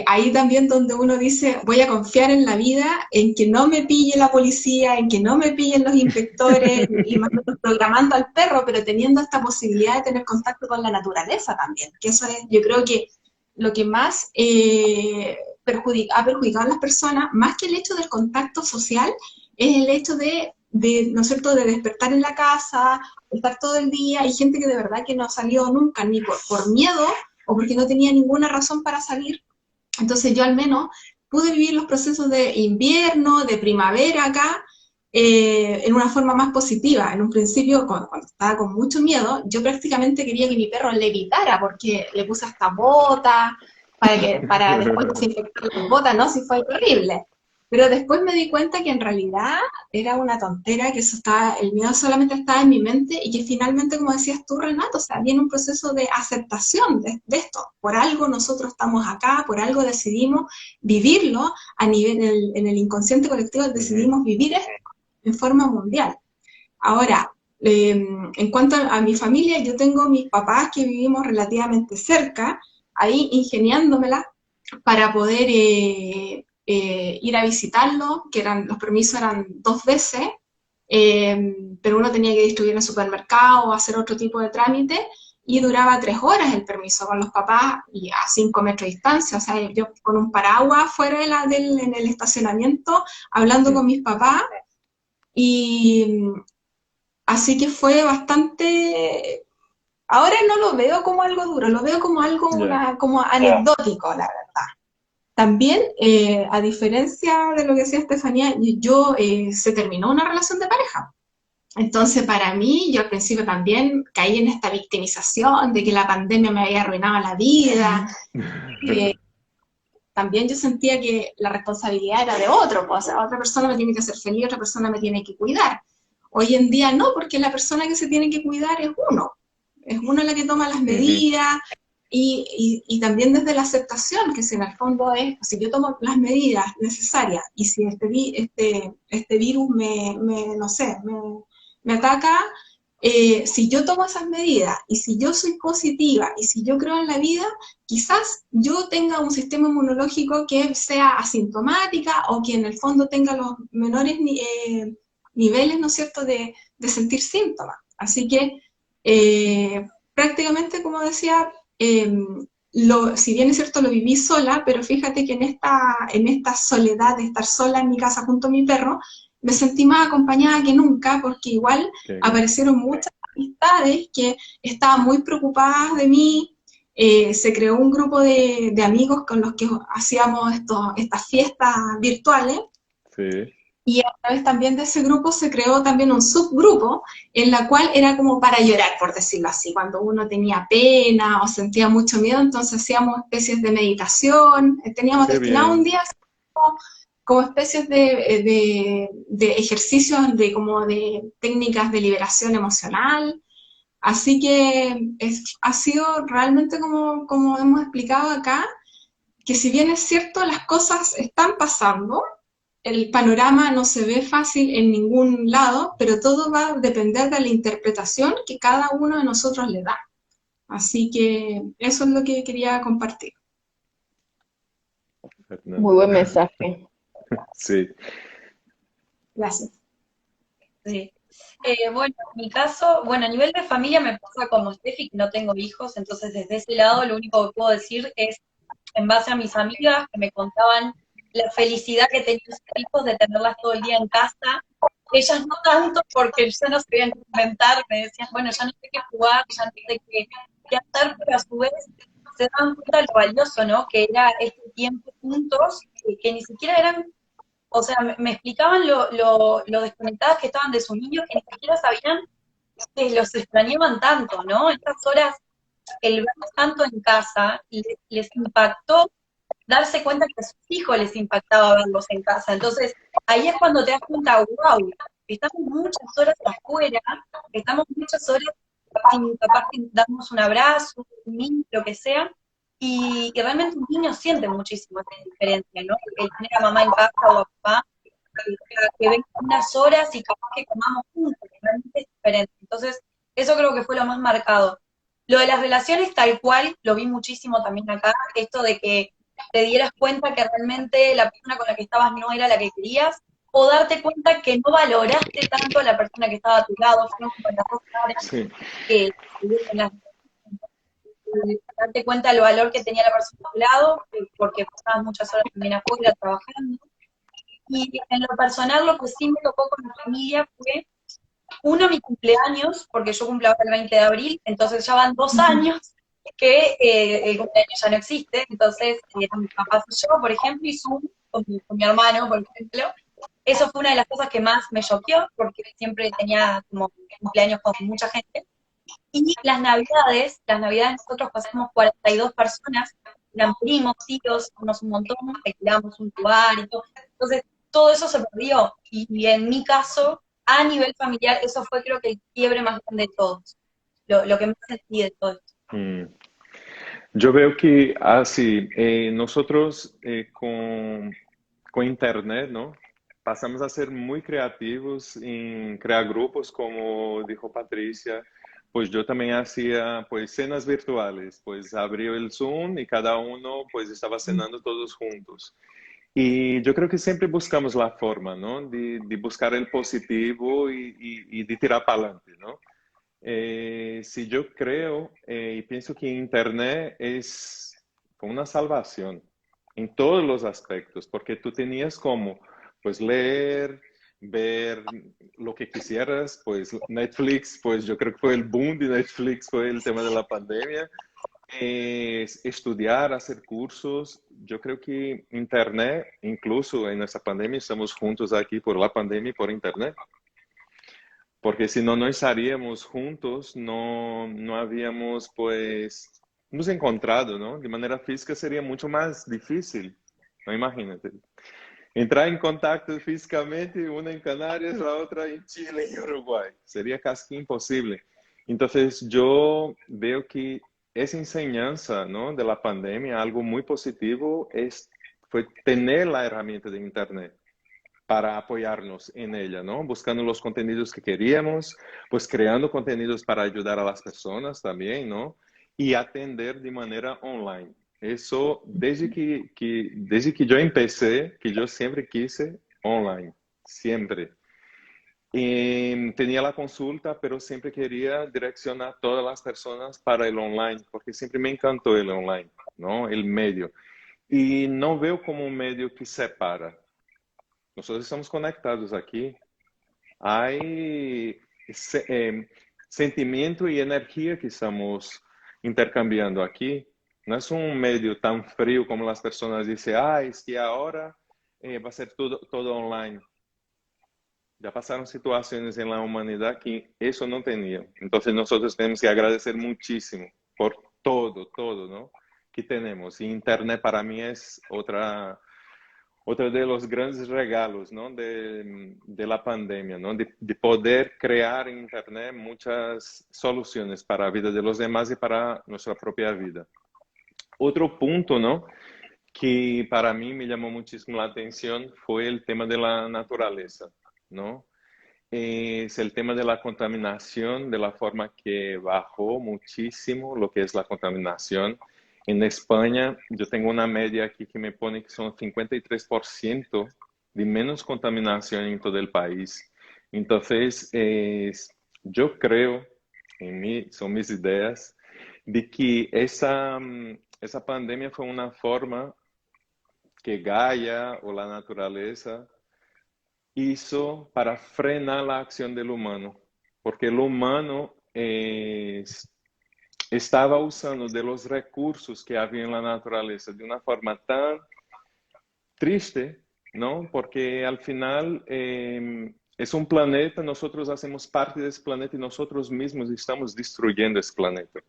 ahí también donde uno dice, voy a confiar en la vida, en que no me pille la policía, en que no me pillen los inspectores, y más o menos programando al perro, pero teniendo esta posibilidad de tener contacto con la naturaleza también, que eso es, yo creo que lo que más ha perjudicado a las personas, más que el hecho del contacto social, es el hecho ¿no es cierto?, de despertar en la casa, estar todo el día, hay gente que de verdad que no salió nunca, ni por miedo, o porque no tenía ninguna razón para salir. Entonces yo al menos pude vivir los procesos de invierno, de primavera acá, en una forma más positiva. En un principio, cuando estaba con mucho miedo, yo prácticamente quería que mi perro levitara, porque le puse hasta botas, para después desinfectar las botas, ¿no? Sí, fue terrible. Pero después me di cuenta que en realidad era una tontera, que el miedo solamente estaba en mi mente y que finalmente, como decías tú, Renato, o sea, viene un proceso de aceptación de esto. Por algo nosotros estamos acá, por algo decidimos vivirlo a nivel, en el inconsciente colectivo Ujú. decidimos vivir esto en forma mundial. Ahora, en cuanto a mi familia, yo tengo mis papás que vivimos relativamente cerca, ahí ingeniándomela para poder ir a visitarlo, que los permisos eran 2 veces, pero uno tenía que distribuir en el supermercado o hacer otro tipo de trámite, y duraba 3 horas el permiso con los papás y a 5 metros de distancia, o sea, yo con un paraguas fuera en el estacionamiento, hablando con mis papás, y así que fue bastante... Ahora no lo veo como algo duro, lo veo como algo Ya. como anecdótico, la verdad. También, a diferencia de lo que decía Estefanía, se terminó una relación de pareja. Entonces, para mí, yo al principio también caí en esta victimización de que la pandemia me había arruinado la vida. Eh, También yo sentía que la responsabilidad era de otro, pues, o sea, otra persona me tiene que hacer feliz, otra persona me tiene que cuidar. Hoy en día no, porque la persona que se tiene que cuidar es uno la que toma las Ujú. medidas y también desde la aceptación, que si en el fondo es, si yo tomo las medidas necesarias y si este virus no sé, me ataca, si yo tomo esas medidas y si yo soy positiva y si yo creo en la vida, quizás yo tenga un sistema inmunológico que sea asintomática o que en el fondo tenga los menores niveles, ¿no es cierto?, de sentir síntomas. Así que prácticamente, como decía, si bien es cierto, lo viví sola, pero fíjate que en esta soledad de estar sola en mi casa junto a mi perro, me sentí más acompañada que nunca, porque igual Qué bien. aparecieron muchas amistades que estaban muy preocupadas de mí. Se creó un grupo de amigos con los que hacíamos estas fiestas virtuales, Sí, y a través también de ese grupo se creó también un subgrupo en la cual era como para llorar, por decirlo así, cuando uno tenía pena o sentía mucho miedo, entonces hacíamos especies de meditación, teníamos qué destinado un bien. día como especies de ejercicios como de técnicas de liberación emocional. Así que ha sido realmente como hemos explicado acá, que si bien es cierto, las cosas están pasando, el panorama no se ve fácil en ningún lado, pero todo va a depender de la interpretación que cada uno de nosotros le da. Así que eso es lo que quería compartir. Muy Fernanda. buen mensaje. Sí. Gracias. Sí. Bueno, en mi caso, bueno, a nivel de familia me pasa como Steffi, que no tengo hijos, entonces desde ese lado lo único que puedo decir es, en base a mis amigas que me contaban la felicidad que tenían sus hijos de tenerlas todo el día en casa, ellas no tanto porque ya no sabían qué inventar, me decían, bueno, ya no sé qué jugar, ya no sé qué hacer, pero a su vez se dan cuenta de lo valioso, ¿no? Que era este tiempo juntos, que ni siquiera eran, o sea, me explicaban lo desconectadas que estaban de sus niños, que ni siquiera sabían que los extrañaban tanto, ¿no? Estas horas, el verlos tanto en casa, les impactó darse cuenta que a sus hijos les impactaba verlos en casa. Entonces, ahí es cuando te das cuenta, wow, estamos muchas horas afuera, estamos muchas horas sin capaz de darnos un abrazo, un niño, lo que sea, y realmente un niño siente muchísimo esa diferencia, ¿no? El tener a mamá en casa o a papá, que vengan unas horas y capaz que comamos juntos, realmente es diferente. Entonces, eso creo que fue lo más marcado. Lo de las relaciones tal cual, lo vi muchísimo también acá, esto de que te dieras cuenta que realmente la persona con la que estabas no era la que querías, o darte cuenta que no valoraste tanto a la persona que estaba a tu lado, fueron como las dos caras Sí. que tuvieron darte cuenta del valor que tenía la persona a tu lado, porque pasabas muchas horas también afuera trabajando. Y en lo personal, lo que sí me tocó con mi familia fue, uno, mi cumpleaños, porque yo cumplo ahora el 20 de abril, entonces ya van 2 años que el cumpleaños ya no existe, entonces eran mis papás y yo, por ejemplo, y Zoom con mi hermano, por ejemplo. Eso fue una de las cosas que más me choqueó, porque siempre tenía como cumpleaños con mucha gente. Y las navidades nosotros pasamos 42 personas, eran primos, tíos, somos un montón, alquilamos un lugar y todo. Entonces, todo eso se perdió. Y en mi caso, a nivel familiar, eso fue creo que el quiebre más grande de todos, lo que más sentí de todo esto. Mm. Yo veo que así, nosotros con Internet, ¿no? Pasamos a ser muy creativos en crear grupos, como dijo Patricia. Pues yo también hacía pues cenas virtuales, pues abrió el Zoom y cada uno pues estaba cenando todos juntos. Y yo creo que siempre buscamos la forma, ¿no? De buscar el positivo y de tirar para adelante, ¿no? Sí, yo creo y pienso que Internet es como una salvación en todos los aspectos, porque tú tenías como, pues, leer, ver lo que quisieras, pues Netflix, pues yo creo que fue el boom de Netflix, fue el tema de la pandemia, estudiar, hacer cursos. Yo creo que Internet, incluso en esta pandemia, estamos juntos aquí por la pandemia y por Internet. porque si no, no estaríamos juntos, no habíamos, pues, nos encontrado, ¿no? De manera física sería mucho más difícil, ¿no? Imagínate. Entrar en contacto físicamente, una en Canarias, la otra en Chile y Uruguay. Sería casi imposible. Entonces, yo veo que esa enseñanza, ¿no? De la pandemia, algo muy positivo, fue tener la herramienta de Internet para apoyarnos en ella, ¿no? Buscando los contenidos que queríamos, pues creando contenidos para ayudar a las personas también, ¿no? Y atender de manera online. Eso, desde que yo empecé, que yo siempre quise online, siempre. Tenía la consulta, pero siempre quería direccionar a todas las personas para el online, porque siempre me encantó el online, ¿no? El medio. Y no veo como un medio que separa. Nosotros estamos conectados aquí. Hay sentimiento y energía que estamos intercambiando aquí. No es un medio tan frío como las personas dicen, es que ahora va a ser todo online. Ya pasaron situaciones en la humanidad que eso no tenía. Entonces nosotros tenemos que agradecer muchísimo por todo, ¿no? Que tenemos. Y Internet para mí es otro de los grandes regalos, ¿no? de la pandemia, ¿no? De poder crear en Internet muchas soluciones para la vida de los demás y para nuestra propia vida. Otro punto, ¿no? Que para mí me llamó muchísimo la atención fue el tema de la naturaleza, ¿no? Es el tema de la contaminación, de la forma que bajó muchísimo lo que es la contaminación. En España, yo tengo una media aquí que me pone que son 53% de menos contaminación en todo el país. Entonces, yo creo, son mis ideas, de que esa pandemia fue una forma que Gaia o la naturaleza hizo para frenar la acción del humano, porque el humano estaba usando de los recursos que había en la naturaleza de una forma tan triste, ¿no? Porque al final es un planeta, nosotros hacemos parte de ese planeta y nosotros mismos estamos destruyendo ese planeta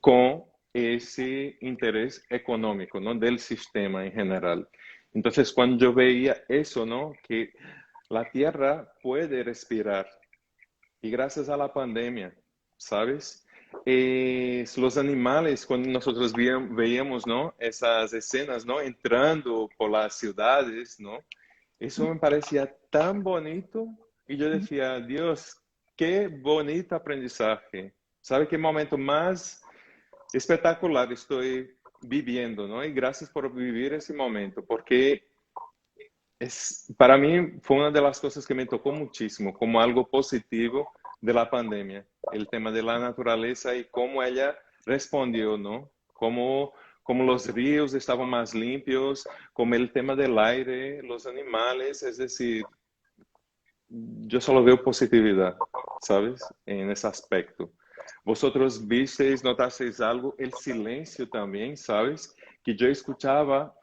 con ese interés económico, ¿no? Del sistema en general. Entonces, cuando yo veía eso, ¿no? Que la Tierra puede respirar y gracias a la pandemia, ¿sabes? Los animales, cuando nosotros veíamos, ¿no? Esas escenas, ¿no? Entrando por las ciudades, ¿no? Eso me parecía tan bonito y yo decía, Dios, qué bonito aprendizaje. ¿Sabe qué momento más espectacular estoy viviendo, ¿no? Y gracias por vivir ese momento, porque para mí fue una de las cosas que me tocó muchísimo, como algo positivo de la pandemia, el tema de la naturaleza y cómo ella respondió, ¿no? Cómo los ríos estaban más limpios, como el tema del aire, los animales, es decir, yo solo veo positividad, ¿sabes? En ese aspecto. Vosotros visteis, notasteis algo, el silencio también, ¿sabes? Que yo escuchaba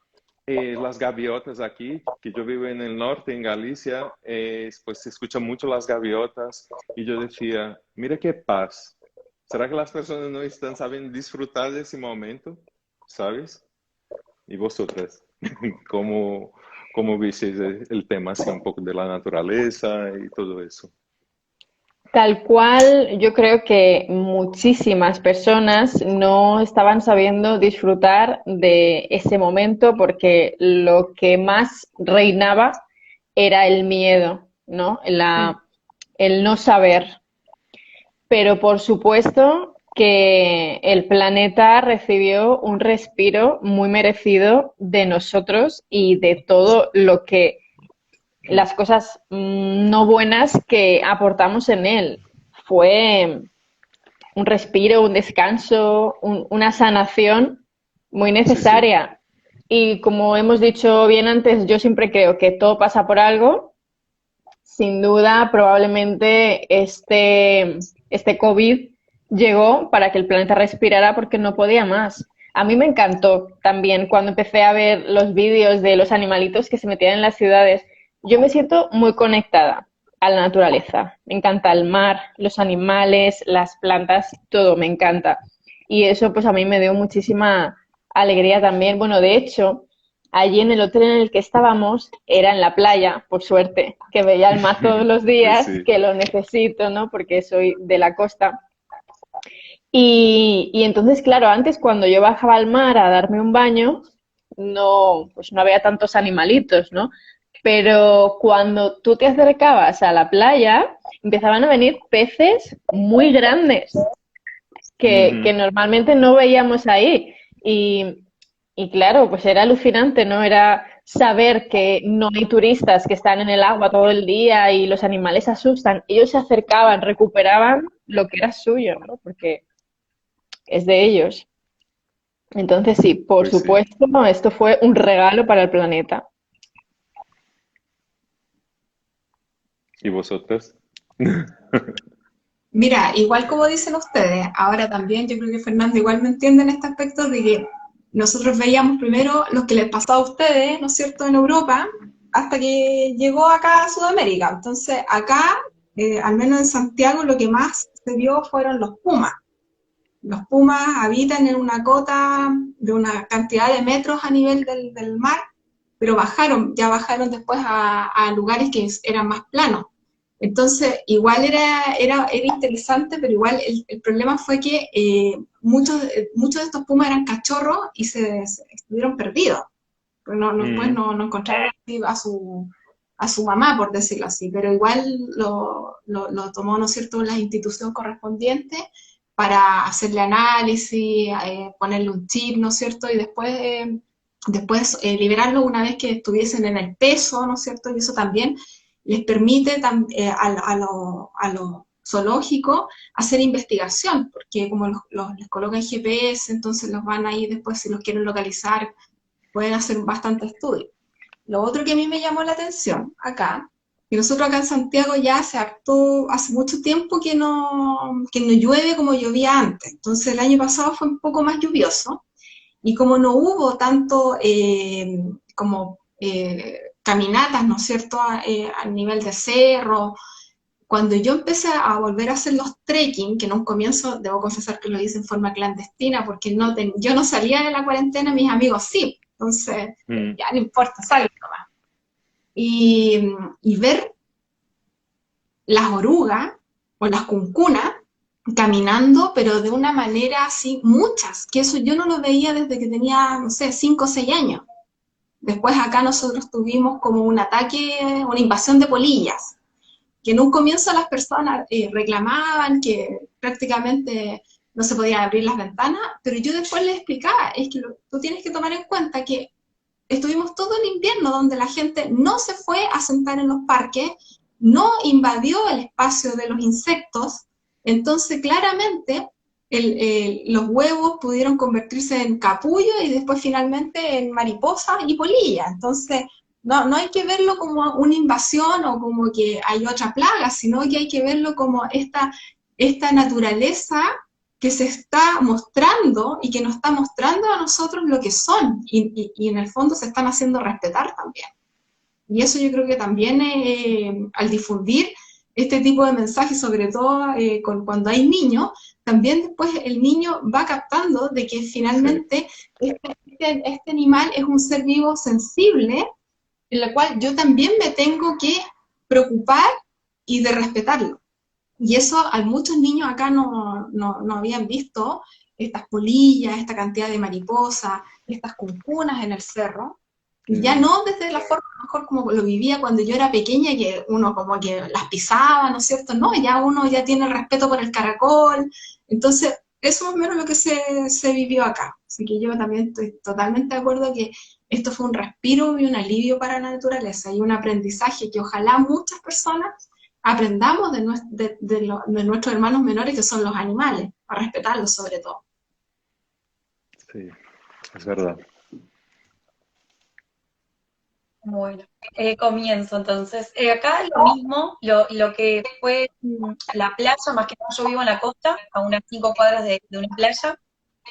las gaviotas aquí, que yo vivo en el norte, en Galicia, pues se escuchan mucho las gaviotas y yo decía, mira qué paz. ¿Será que las personas no están sabiendo disfrutar de ese momento? ¿Sabes? ¿Y vosotras? ¿Cómo, cómo visteis el tema así un poco de la naturaleza y todo eso? Tal cual, yo creo que muchísimas personas no estaban sabiendo disfrutar de ese momento porque lo que más reinaba era el miedo, ¿no? Mm. El no saber. Pero por supuesto que el planeta recibió un respiro muy merecido de nosotros y de todo lo que las cosas no buenas que aportamos en él. Fue un respiro, un descanso, una sanación muy Sí, sí. necesaria. Y como hemos dicho bien antes, yo siempre creo que todo pasa por algo. Sin duda, probablemente este COVID llegó para que el planeta respirara porque no podía más. A mí me encantó también cuando empecé a ver los vídeos de los animalitos que se metían en las ciudades. Yo me siento muy conectada a la naturaleza. Me encanta el mar, los animales, las plantas, todo me encanta. Y eso pues a mí me dio muchísima alegría también. Bueno, de hecho, allí en el hotel en el que estábamos era en la playa, por suerte, que veía el mar todos los Pues días, sí, que lo necesito, ¿no? Porque soy de la costa. Y entonces, claro, antes cuando yo bajaba al mar a darme un baño, no, pues no había tantos animalitos, ¿no? Pero cuando tú te acercabas a la playa, empezaban a venir peces muy grandes que ujú, normalmente no veíamos ahí. Y, y claro, pues era alucinante, ¿no? Era saber que no hay turistas que están en el agua todo el día y los animales asustan. Ellos se acercaban, recuperaban lo que era suyo, ¿no? Porque es de ellos. Entonces, sí, por pues sí. supuesto, esto fue un regalo para el planeta. ¿Y vosotras? Mira, igual como dicen ustedes, ahora también yo creo que Fernando igual me entiende en este aspecto de que nosotros veíamos primero lo que les pasaba a ustedes, ¿no es cierto?, en Europa, hasta que llegó acá a Sudamérica. Entonces, acá, al menos en Santiago, lo que más se vio fueron los pumas. Los pumas habitan en una cota de una cantidad de metros a nivel del mar, pero ya bajaron después a lugares que eran más planos. Entonces, igual era interesante, pero igual el problema fue que muchos de estos pumas eran cachorros y se estuvieron perdidos. Después Mm, no encontraron a su mamá, por decirlo así, pero igual lo tomó, ¿no es cierto?, las instituciones correspondientes para hacerle análisis, ponerle un chip, ¿no es cierto?, y después liberarlo una vez que estuviesen en el peso, ¿no es cierto?, y eso también les permite a lo zoológico hacer investigación, porque como les colocan GPS, entonces los van ahí después, si los quieren localizar, pueden hacer bastante estudio. Lo otro que a mí me llamó la atención acá, que nosotros acá en Santiago ya hace mucho tiempo que no llueve como llovía antes. Entonces el año pasado fue un poco más lluvioso y como no hubo tanto caminatas, ¿no es cierto?, a nivel de cerro, cuando yo empecé a volver a hacer los trekking, que en un comienzo debo confesar que lo hice en forma clandestina, porque yo no salía de la cuarentena, mis amigos sí, entonces mm, ya no importa, salgo nomás. Y ver las orugas o las cuncunas caminando, pero de una manera así, muchas, que eso yo no lo veía desde que tenía, no sé, 5 o 6 años. Después acá nosotros tuvimos como un ataque, una invasión de polillas, que en un comienzo las personas reclamaban que prácticamente no se podían abrir las ventanas, pero yo después les explicaba, es que tú tienes que tomar en cuenta que estuvimos todo el invierno donde la gente no se fue a sentar en los parques, no invadió el espacio de los insectos, entonces claramente los huevos pudieron convertirse en capullo y después finalmente en mariposa y polilla. Entonces, no hay que verlo como una invasión o como que hay otra plaga, sino que hay que verlo como esta naturaleza que se está mostrando y que nos está mostrando a nosotros lo que son y en el fondo se están haciendo respetar también. Y eso yo creo que también al difundir este tipo de mensajes, sobre todo cuando hay niños, también después el niño va captando de que sí. finalmente este animal es un ser vivo sensible, en la cual yo también me tengo que preocupar y de respetarlo. Y eso a muchos niños acá no habían visto estas polillas, esta cantidad de mariposas, estas cuncunas en el cerro. Y ya Mm, no desde la forma mejor como lo vivía cuando yo era pequeña, que uno como que las pisaba, ¿no es cierto? No, ya uno ya tiene respeto por el caracol. Entonces, eso es más o menos lo que se vivió acá. Así que yo también estoy totalmente de acuerdo que esto fue un respiro y un alivio para la naturaleza y un aprendizaje que ojalá muchas personas aprendamos de nuestros hermanos menores, que son los animales, a respetarlos sobre todo. sí, es verdad. Bueno, comienzo entonces. Acá lo mismo, lo que fue la playa, más que nada yo vivo en la costa, a unas 5 cuadras de una playa,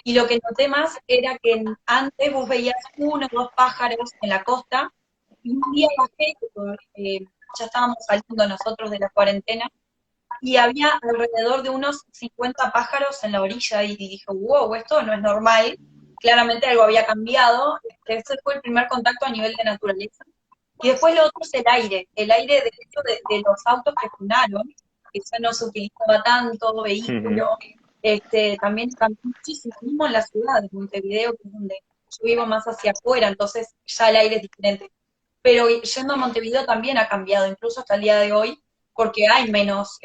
y lo que noté más era que antes vos veías uno o dos pájaros en la costa, y un día bajé, ya estábamos saliendo nosotros de la cuarentena, y había alrededor de unos 50 pájaros en la orilla, y dije, wow, esto no es normal, claramente algo había cambiado. Ese fue el primer contacto a nivel de naturaleza. Y después lo otro es el aire de hecho de los autos que frenaron, que ya no se utilizaba tanto, Ujú. vehículo, también cambió muchísimo, mismo en la ciudad de Montevideo, que es donde yo vivo más hacia afuera, entonces ya el aire es diferente. Pero yendo a Montevideo también ha cambiado, incluso hasta el día de hoy, porque hay menos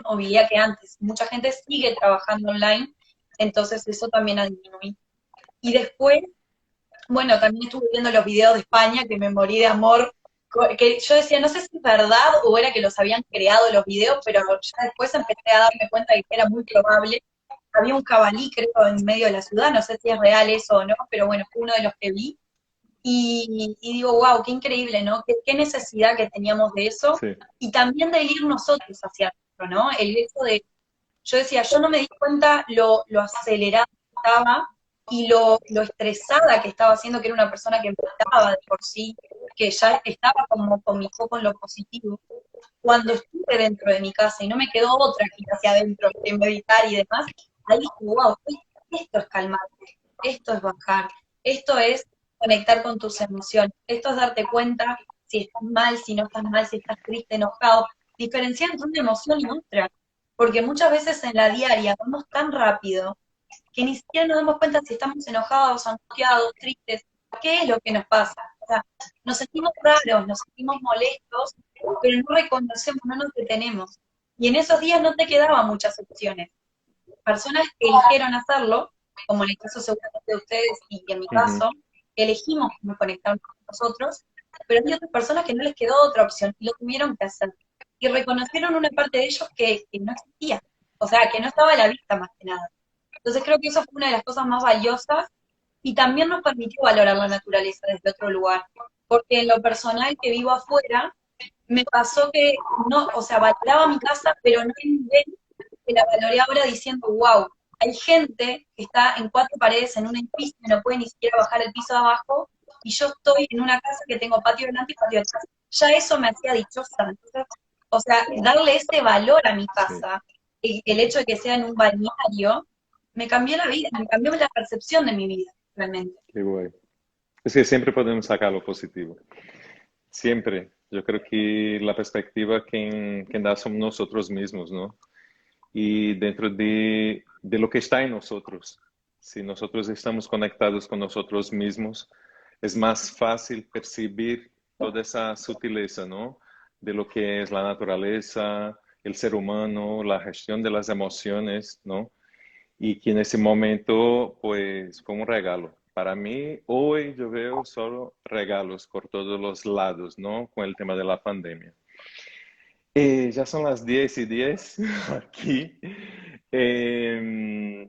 movilidad que antes. Mucha gente sigue trabajando online, entonces eso también ha disminuido. Y después, bueno, también estuve viendo los videos de España, que me morí de amor, que yo decía, no sé si es verdad o era que los habían creado los videos, pero ya después empecé a darme cuenta de que era muy probable. Había un jabalí, creo, en medio de la ciudad, no sé si es real eso o no, pero bueno, fue uno de los que vi. Y digo, wow, qué increíble, ¿no? Qué necesidad que teníamos de eso, Sí, y también de ir nosotros hacia adentro, ¿no? El hecho de, yo decía, yo no me di cuenta lo acelerada que estaba y lo estresada que estaba haciendo, que era una persona que empezaba de por sí, que ya estaba como con mi foco en lo positivo. Cuando estuve dentro de mi casa y no me quedó otra que ir hacia adentro, que meditar y demás, ahí dije, wow, esto es calmarte, esto es bajar, esto es conectar con tus emociones, esto es darte cuenta si estás mal, si no estás mal, si estás triste, enojado, diferenciar entre una emoción y otra, porque muchas veces en la diaria vamos tan rápido que ni siquiera nos damos cuenta si estamos enojados, angustiados, tristes, qué es lo que nos pasa. O sea, nos sentimos raros, nos sentimos molestos, pero no reconocemos, no nos detenemos. Y en esos días no te quedaban muchas opciones. Personas que eligieron hacerlo, como en el caso seguramente de ustedes y en mi ujú, caso, elegimos cómo conectarnos con nosotros, pero hay otras personas que no les quedó otra opción y lo tuvieron que hacer. Y reconocieron una parte de ellos que no existía, o sea, que no estaba a la vista más que nada. Entonces creo que eso fue una de las cosas más valiosas y también nos permitió valorar la naturaleza desde otro lugar, porque en lo personal que vivo afuera, me pasó que no, o sea, valoraba mi casa, pero no en nivel que la valoré ahora diciendo, wow, hay gente que está en cuatro paredes en un edificio y no puede ni siquiera bajar el piso de abajo, y yo estoy en una casa que tengo patio delante y patio atrás. Ya eso me hacía dichosa. Entonces, o sea, darle ese valor a mi sí, casa, el hecho de que sea en un balneario, me cambió la vida, me cambió la percepción de mi vida, realmente. qué guay. Es que siempre podemos sacar lo positivo. Siempre. Yo creo que la perspectiva quien da somos nosotros mismos, ¿no? Y dentro de lo que está en nosotros. Si nosotros estamos conectados con nosotros mismos, es más fácil percibir toda esa sutileza, ¿no? De lo que es la naturaleza, el ser humano, la gestión de las emociones, ¿no? Y que en ese momento, pues, fue un regalo. Para mí, hoy yo veo solo regalos por todos los lados, ¿no? Con el tema de la pandemia. Ya son las 10:10 aquí.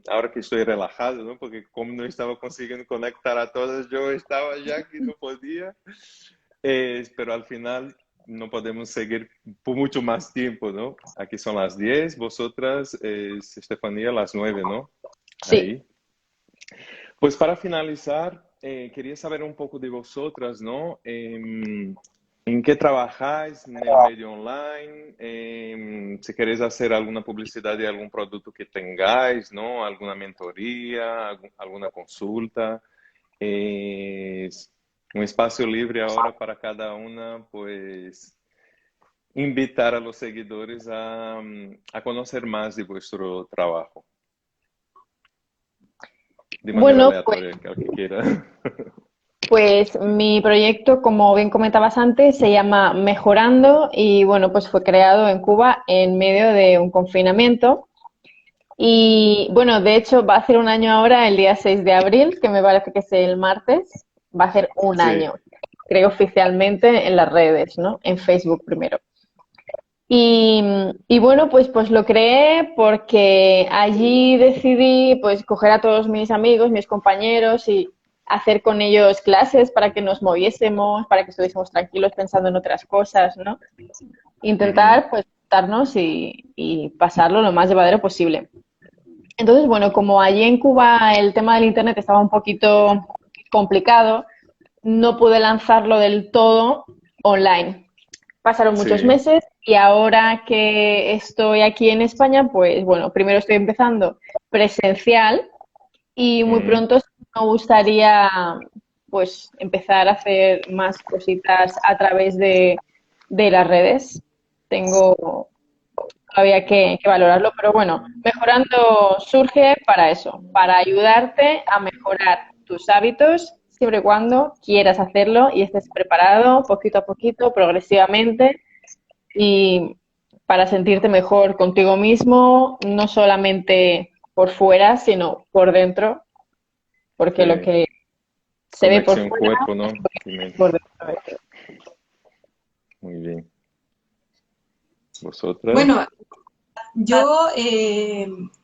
Ahora que estoy relajado, ¿no? Porque como no estaba consiguiendo conectar a todas, yo estaba ya que no podía. Pero al final no podemos seguir por mucho más tiempo, ¿no? Aquí son las 10, vosotras, Estefanía, las 9, ¿no? Sí. Ahí. Pues para finalizar, quería saber un poco de vosotras, ¿no? ¿En qué trabajáis en el medio online? Si queréis hacer alguna publicidad de algún producto que tengáis, ¿no? Alguna mentoría, alguna consulta. Es un espacio libre ahora para cada una, pues invitar a los seguidores a conocer más de vuestro trabajo, de manera Bueno, aleatoria, el que quiera. pues mi proyecto, como bien comentabas antes, se llama Mejorando y bueno, pues fue creado en Cuba en medio de un confinamiento. Y bueno, de hecho va a hacer un año ahora, el día 6 de abril, que me parece que es el martes, va a ser un Sí. año, creo oficialmente en las redes, ¿no? En Facebook primero. Y bueno, pues lo creé porque allí decidí pues coger a todos mis amigos, mis compañeros y hacer con ellos clases para que nos moviésemos, para que estuviésemos tranquilos pensando en otras cosas, ¿no? Ujú. Intentar pues darnos y pasarlo lo más llevadero posible. Entonces, bueno, como allí en Cuba el tema del internet estaba un poquito complicado, no pude lanzarlo del todo online. Pasaron muchos Sí. meses y ahora que estoy aquí en España, pues bueno, primero estoy empezando presencial y muy Mm, pronto sí me gustaría pues empezar a hacer más cositas a través de las redes. Tengo todavía que valorarlo, pero bueno, mejorando surge para eso, para ayudarte a mejorar tus hábitos siempre y cuando quieras hacerlo y estés preparado poquito a poquito, progresivamente y para sentirte mejor contigo mismo, no solamente por fuera, sino por dentro, porque lo sí. que se ve por Conexión fuera cuerpo, es ¿no? lo que Y tienes mente. por dentro. Muy bien. ¿Vosotras? Bueno, yo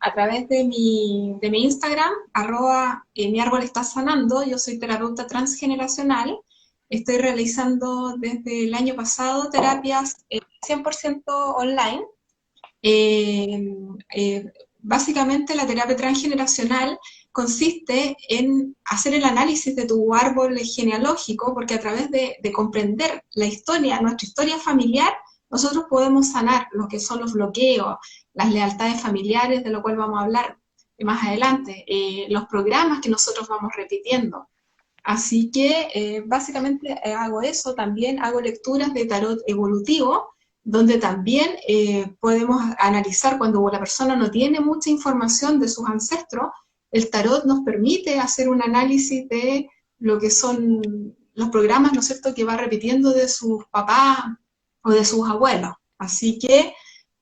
a través de mi Instagram, mi árbol está sanando, yo soy terapeuta transgeneracional, estoy realizando desde el año pasado terapias 100% online. Eh, Básicamente la terapia transgeneracional consiste en hacer el análisis de tu árbol genealógico, porque a través de comprender la historia, nuestra historia familiar, nosotros podemos sanar lo que son los bloqueos, las lealtades familiares, de lo cual vamos a hablar más adelante, los programas que nosotros vamos repitiendo. Así que básicamente hago eso, también hago lecturas de tarot evolutivo, donde también podemos analizar cuando la persona no tiene mucha información de sus ancestros, el tarot nos permite hacer un análisis de lo que son los programas, ¿no es cierto?, que va repitiendo de sus papás o de sus abuelos. Así que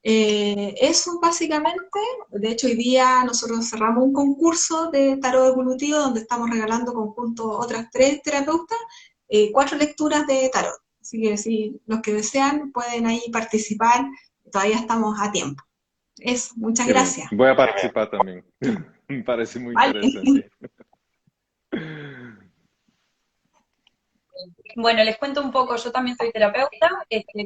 eso básicamente, de hecho hoy día nosotros cerramos un concurso de tarot evolutivo donde estamos regalando conjunto otras 3 terapeutas, 4 lecturas de tarot. Así que si los que desean pueden ahí participar, todavía estamos a tiempo. Eso, muchas Qué bien. gracias. Voy a participar también. Me parece muy Vale. interesante. Bueno, les cuento un poco, yo también soy terapeuta,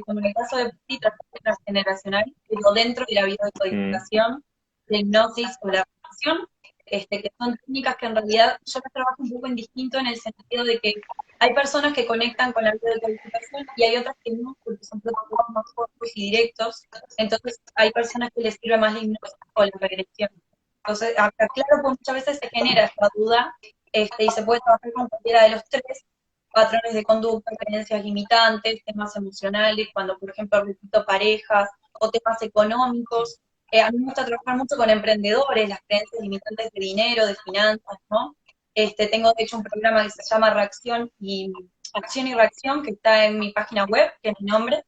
con el caso de trastorno transgeneracional, pero dentro de la Mm, biodescodificación, de hipnosis o la relación, que son técnicas que en realidad yo las trabajo un poco en distinto en el sentido de que hay personas que conectan con la biodescodificación y hay otras que no, porque son protocolos más cortos y directos, entonces hay personas que les sirve más la hipnosis o la regresión. Entonces, acá claro, pues muchas veces se genera esta duda, y se puede trabajar con cualquiera de los tres, patrones de conducta, creencias limitantes, temas emocionales, cuando por ejemplo repito parejas o temas económicos. A mí me gusta trabajar mucho con emprendedores, las creencias limitantes de dinero, de finanzas, ¿no? Tengo de hecho un programa que se llama Acción y Reacción, que está en mi página web, que es mi nombre.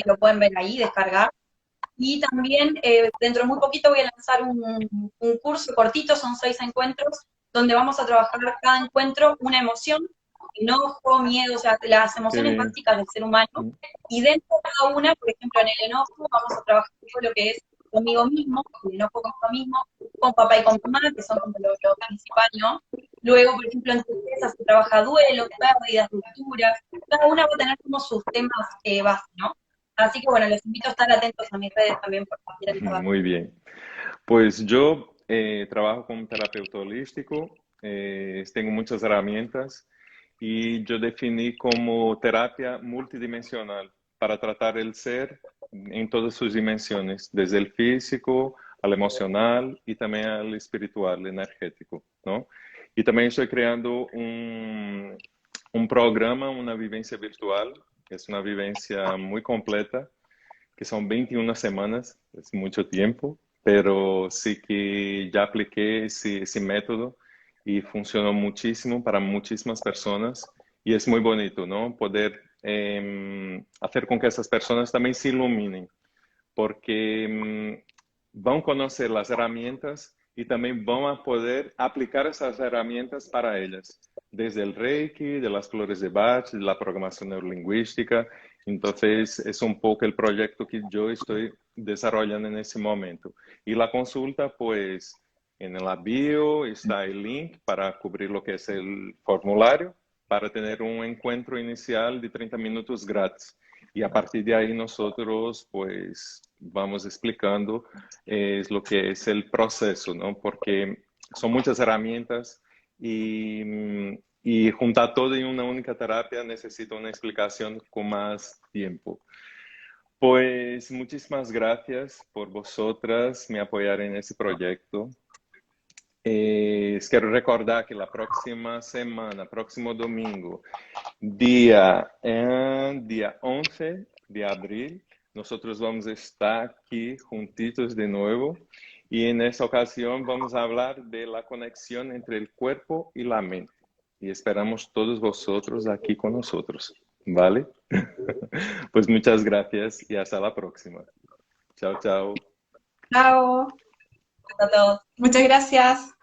Lo pueden ver ahí, descargar. Y también dentro de muy poquito voy a lanzar un curso cortito, son 6 encuentros, donde vamos a trabajar cada encuentro una emoción, enojo, miedo, o sea, las qué emociones bien. básicas del ser humano. Mm, Y dentro de cada una, por ejemplo, en el enojo vamos a trabajar todo lo que es conmigo mismo, el enojo conmigo mismo, con papá y con mamá, que son como lo principal, ¿no? Luego, por ejemplo, en tristeza se trabaja duelo, pérdidas, rupturas. Cada una va a tener como sus temas base, ¿no? Así que bueno, los invito a estar atentos a mis redes también por cualquier duda. muy bien. Pues yo trabajo como terapeuta holístico, tengo muchas herramientas y yo definí como terapia multidimensional para tratar el ser en todas sus dimensiones, desde el físico al emocional y también al espiritual, energético, ¿no? Y también estoy creando un programa, una vivencia virtual, que es una vivencia muy completa, que son 21 semanas, es mucho tiempo, pero sí que ya apliqué ese método y funcionó muchísimo para muchísimas personas y es muy bonito, ¿no? Poder hacer con que esas personas también se iluminen, porque van a conocer las herramientas y también van a poder aplicar esas herramientas para ellas, desde el Reiki, de las flores de Bach, de la programación neurolingüística. Entonces, es un poco el proyecto que yo estoy desarrollando en ese momento. Y la consulta, pues, en la bio está el link para cubrir lo que es el formulario, para tener un encuentro inicial de 30 minutos gratis. Y a partir de ahí nosotros pues vamos explicando lo que es el proceso, ¿no? Porque son muchas herramientas y, y juntar todo en una única terapia necesita una explicación con más tiempo. Pues muchísimas gracias por vosotras me apoyar en ese proyecto. Quiero recordar que la próxima semana, próximo domingo, día 11 de abril, nosotros vamos a estar aquí juntitos de nuevo y en esta ocasión vamos a hablar de la conexión entre el cuerpo y la mente. Y esperamos todos vosotros aquí con nosotros, ¿vale? Pues muchas gracias y hasta la próxima. Chao, chao. Chao. A todos. Muchas gracias.